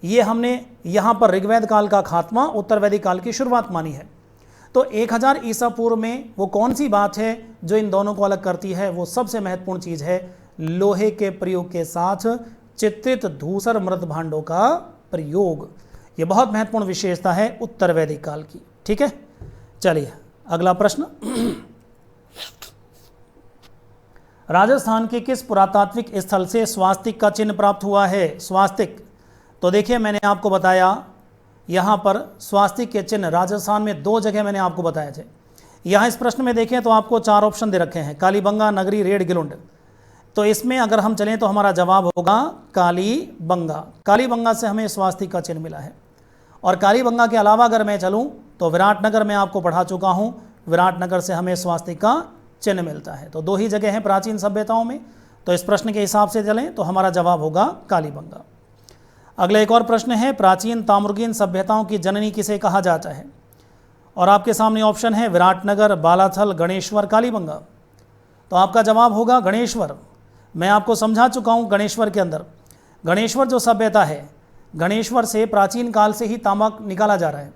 ये हमने यहाँ पर ऋग्वेद काल का खात्मा, उत्तर वैदिक काल की शुरुआत मानी है। तो 1000 ईसा पूर्व में वो कौन सी बात है जो इन दोनों को अलग करती है? वो सबसे महत्वपूर्ण चीज़ है लोहे के प्रयोग के साथ चित्रित धूसर मृत भांडों का प्रयोग। ये बहुत महत्वपूर्ण विशेषता है उत्तर वैदिक काल की। ठीक है, चलिए अगला प्रश्न, राजस्थान के किस पुरातात्विक स्थल से स्वास्तिक का चिन्ह प्राप्त हुआ है? स्वास्तिक, तो देखिए मैंने आपको बताया यहाँ पर स्वास्तिक के चिन्ह राजस्थान में 2 जगह मैंने आपको बताए थे। यहाँ इस प्रश्न में देखें तो आपको 4 ऑप्शन दे रखे हैं, कालीबंगा, नगरी, रेड, गिलुंड। तो इसमें अगर हम चलें तो हमारा जवाब होगा कालीबंगा। कालीबंगा से हमें स्वास्तिक का चिन्ह मिला है। और कालीबंगा के अलावा अगर मैं चलूं तो विराटनगर में आपको पढ़ा चुका हूं, विराटनगर से हमें स्वास्तिक का चिन्ह मिलता है। तो 2 ही जगह हैं प्राचीन सभ्यताओं में। तो इस प्रश्न के हिसाब से चलें तो हमारा जवाब होगा कालीबंगा। अगला एक और प्रश्न है, प्राचीन ताम्रगीन सभ्यताओं की जननी किसे कहा जाता है? और आपके सामने ऑप्शन है विराटनगर, बालाथल, गणेश्वर, कालीबंगा। तो आपका जवाब होगा गणेश्वर। मैं आपको समझा चुका हूँ गणेश्वर के अंदर, गणेश्वर जो सभ्यता है, गणेश्वर से प्राचीन काल से ही तांबा निकाला जा रहा है।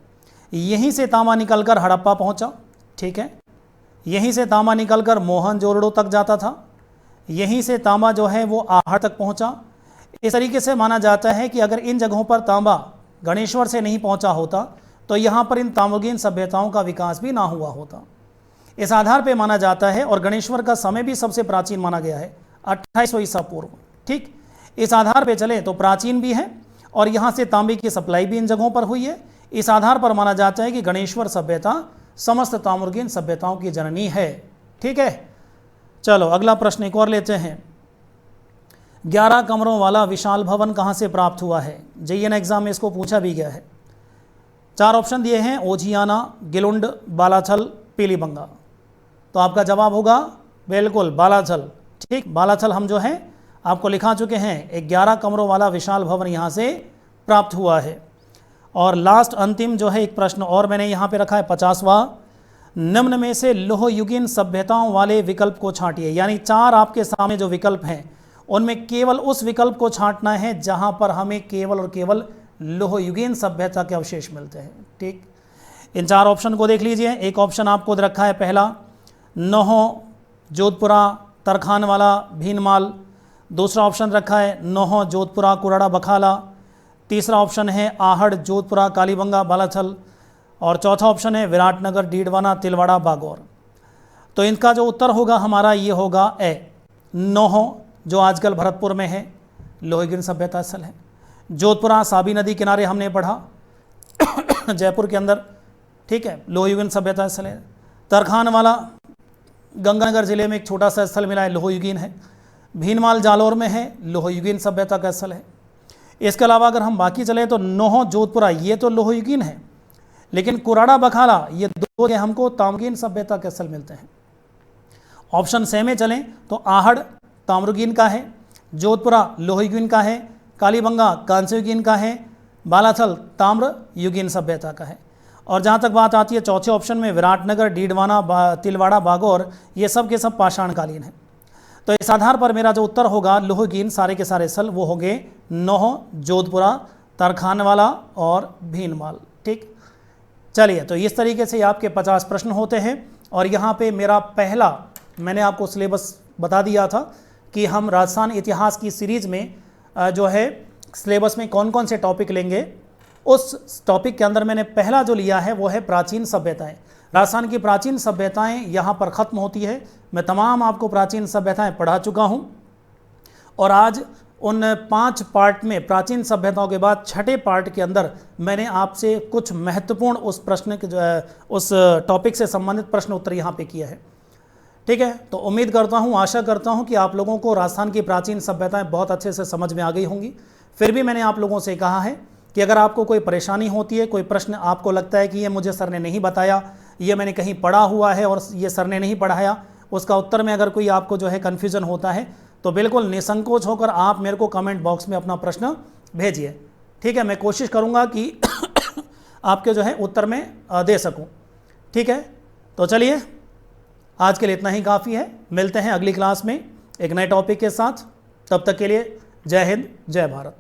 यहीं से तांबा निकलकर हड़प्पा पहुँचा, ठीक है, यहीं से तांबा निकलकर मोहनजोदड़ो तक जाता था, यहीं से तांबा जो है वो आहड़ तक पहुँचा। इस तरीके से माना जाता है कि अगर इन जगहों पर तांबा गणेश्वर से नहीं पहुँचा होता तो यहाँ पर इन ताम्रगीन सभ्यताओं का विकास भी ना हुआ होता। इस आधार पे माना जाता है। और गणेश्वर का समय भी सबसे प्राचीन माना गया है, 2800 ईसा पूर्व, ठीक। इस आधार पे चले तो प्राचीन भी है और यहाँ से तांबे की सप्लाई भी इन जगहों पर हुई है। इस आधार पर माना जाता है कि गणेश्वर सभ्यता समस्त ताम्रगीन सभ्यताओं की जननी है, ठीक है। चलो अगला प्रश्न एक और लेते हैं। 11 कमरों वाला विशाल भवन कहाँ से प्राप्त हुआ है? JEN एग्जाम में इसको पूछा भी गया है। 4 ऑप्शन दिए हैं, ओझियाना, गिलुंड, बालाथल, पीलीबंगा। तो आपका जवाब होगा बिल्कुल बालाथल, ठीक। बालाथल हम जो है आपको लिखा चुके हैं, 11 कमरों वाला विशाल भवन यहाँ से प्राप्त हुआ है। और लास्ट अंतिम जो है एक प्रश्न और मैंने यहाँ पे रखा है 50वां, निम्न में से लोह युगीन सभ्यताओं वाले विकल्प को छांटिए। यानी 4 आपके सामने जो विकल्प हैं उनमें केवल उस विकल्प को छांटना है जहां पर हमें केवल और केवल लोह युगीन सभ्यता के अवशेष मिलते हैं, ठीक। इन 4 ऑप्शन को देख लीजिए। एक ऑप्शन आपको रखा है पहला, नोहो, जोधपुरा, तरखानवाला, भीनमाल। दूसरा ऑप्शन रखा है नोहो, जोधपुरा, कुराड़ा, बखाला। तीसरा ऑप्शन है आहड़, जोधपुरा, कालीबंगा, बालाथल। और चौथा ऑप्शन है विराटनगर, डीडवाना, तिलवाड़ा, बागौर। तो इनका जो उत्तर होगा हमारा ये होगा ए, नोहो, जो आजकल भरतपुर में है, लोहयुगीन सभ्यता स्थल है। जोधपुरा साबी नदी किनारे हमने पढ़ा जयपुर के अंदर, ठीक है, लोहयुगीन सभ्यता स्थल है। तरखानवाला गंगानगर जिले में एक छोटा सा स्थल मिला है, लोहयुगीन है। भीनमाल जालौर में है, लोहयुगीन सभ्यता का स्थल है। इसके अलावा अगर हम बाकी चले तो नोहो, जोधपुरा ये तो लोहयुगीन है, लेकिन कुराड़ा, बखाला ये 2 के हमको ताम्रगीन सभ्यता के स्थल मिलते हैं। ऑप्शन से में चलें तो आहड़ ताम्रगीन का है, जोधपुरा लोहयुगीन का है, कालीबंगा कांस्ययुगीन का है, बालाथल ताम्र युगीन सभ्यता का है। और जहाँ तक बात आती है चौथे ऑप्शन में विराटनगर, डीडवाना, तिलवाड़ा, बागौर, ये सब के सब पाषाणकालीन हैं। तो इस आधार पर मेरा जो उत्तर होगा लोहयुगीन सारे के सारे स्थल वो होंगे नोहो, जोधपुरा, तरखानवाला और भीनमाल, ठीक। चलिए, तो इस तरीके से आपके 50 प्रश्न होते हैं। और यहाँ पे मेरा पहला मैंने आपको सिलेबस बता दिया था कि हम राजस्थान इतिहास की सीरीज़ में जो है सिलेबस में कौन कौन से टॉपिक लेंगे। उस टॉपिक के अंदर मैंने पहला जो लिया है वो है प्राचीन सभ्यताएं। राजस्थान की प्राचीन सभ्यताएं यहाँ पर ख़त्म होती है। मैं तमाम आपको प्राचीन सभ्यताएं पढ़ा चुका हूँ और आज उन 5 पार्ट में प्राचीन सभ्यताओं के बाद छठे पार्ट के अंदर मैंने आपसे कुछ महत्वपूर्ण उस प्रश्न के जो है उस टॉपिक से संबंधित प्रश्न उत्तर यहाँ पे किया है, ठीक है। तो उम्मीद करता हूँ, आशा करता हूँ कि आप लोगों को राजस्थान की प्राचीन सभ्यताएं बहुत अच्छे से समझ में आ गई होंगी। फिर भी मैंने आप लोगों से कहा है कि अगर आपको कोई परेशानी होती है, कोई प्रश्न आपको लगता है कि ये मुझे सर ने नहीं बताया, ये मैंने कहीं पढ़ा हुआ है और ये सर ने नहीं पढ़ाया, उसका उत्तर में अगर कोई आपको जो है कन्फ्यूज़न होता है तो बिल्कुल निसंकोच होकर आप मेरे को कमेंट बॉक्स में अपना प्रश्न भेजिए, ठीक है। मैं कोशिश करूँगा कि आपके जो है उत्तर में दे सकूँ, ठीक है। तो चलिए, आज के लिए इतना ही काफ़ी है। मिलते हैं अगली क्लास में एक नए टॉपिक के साथ। तब तक के लिए जय हिंद, जय भारत।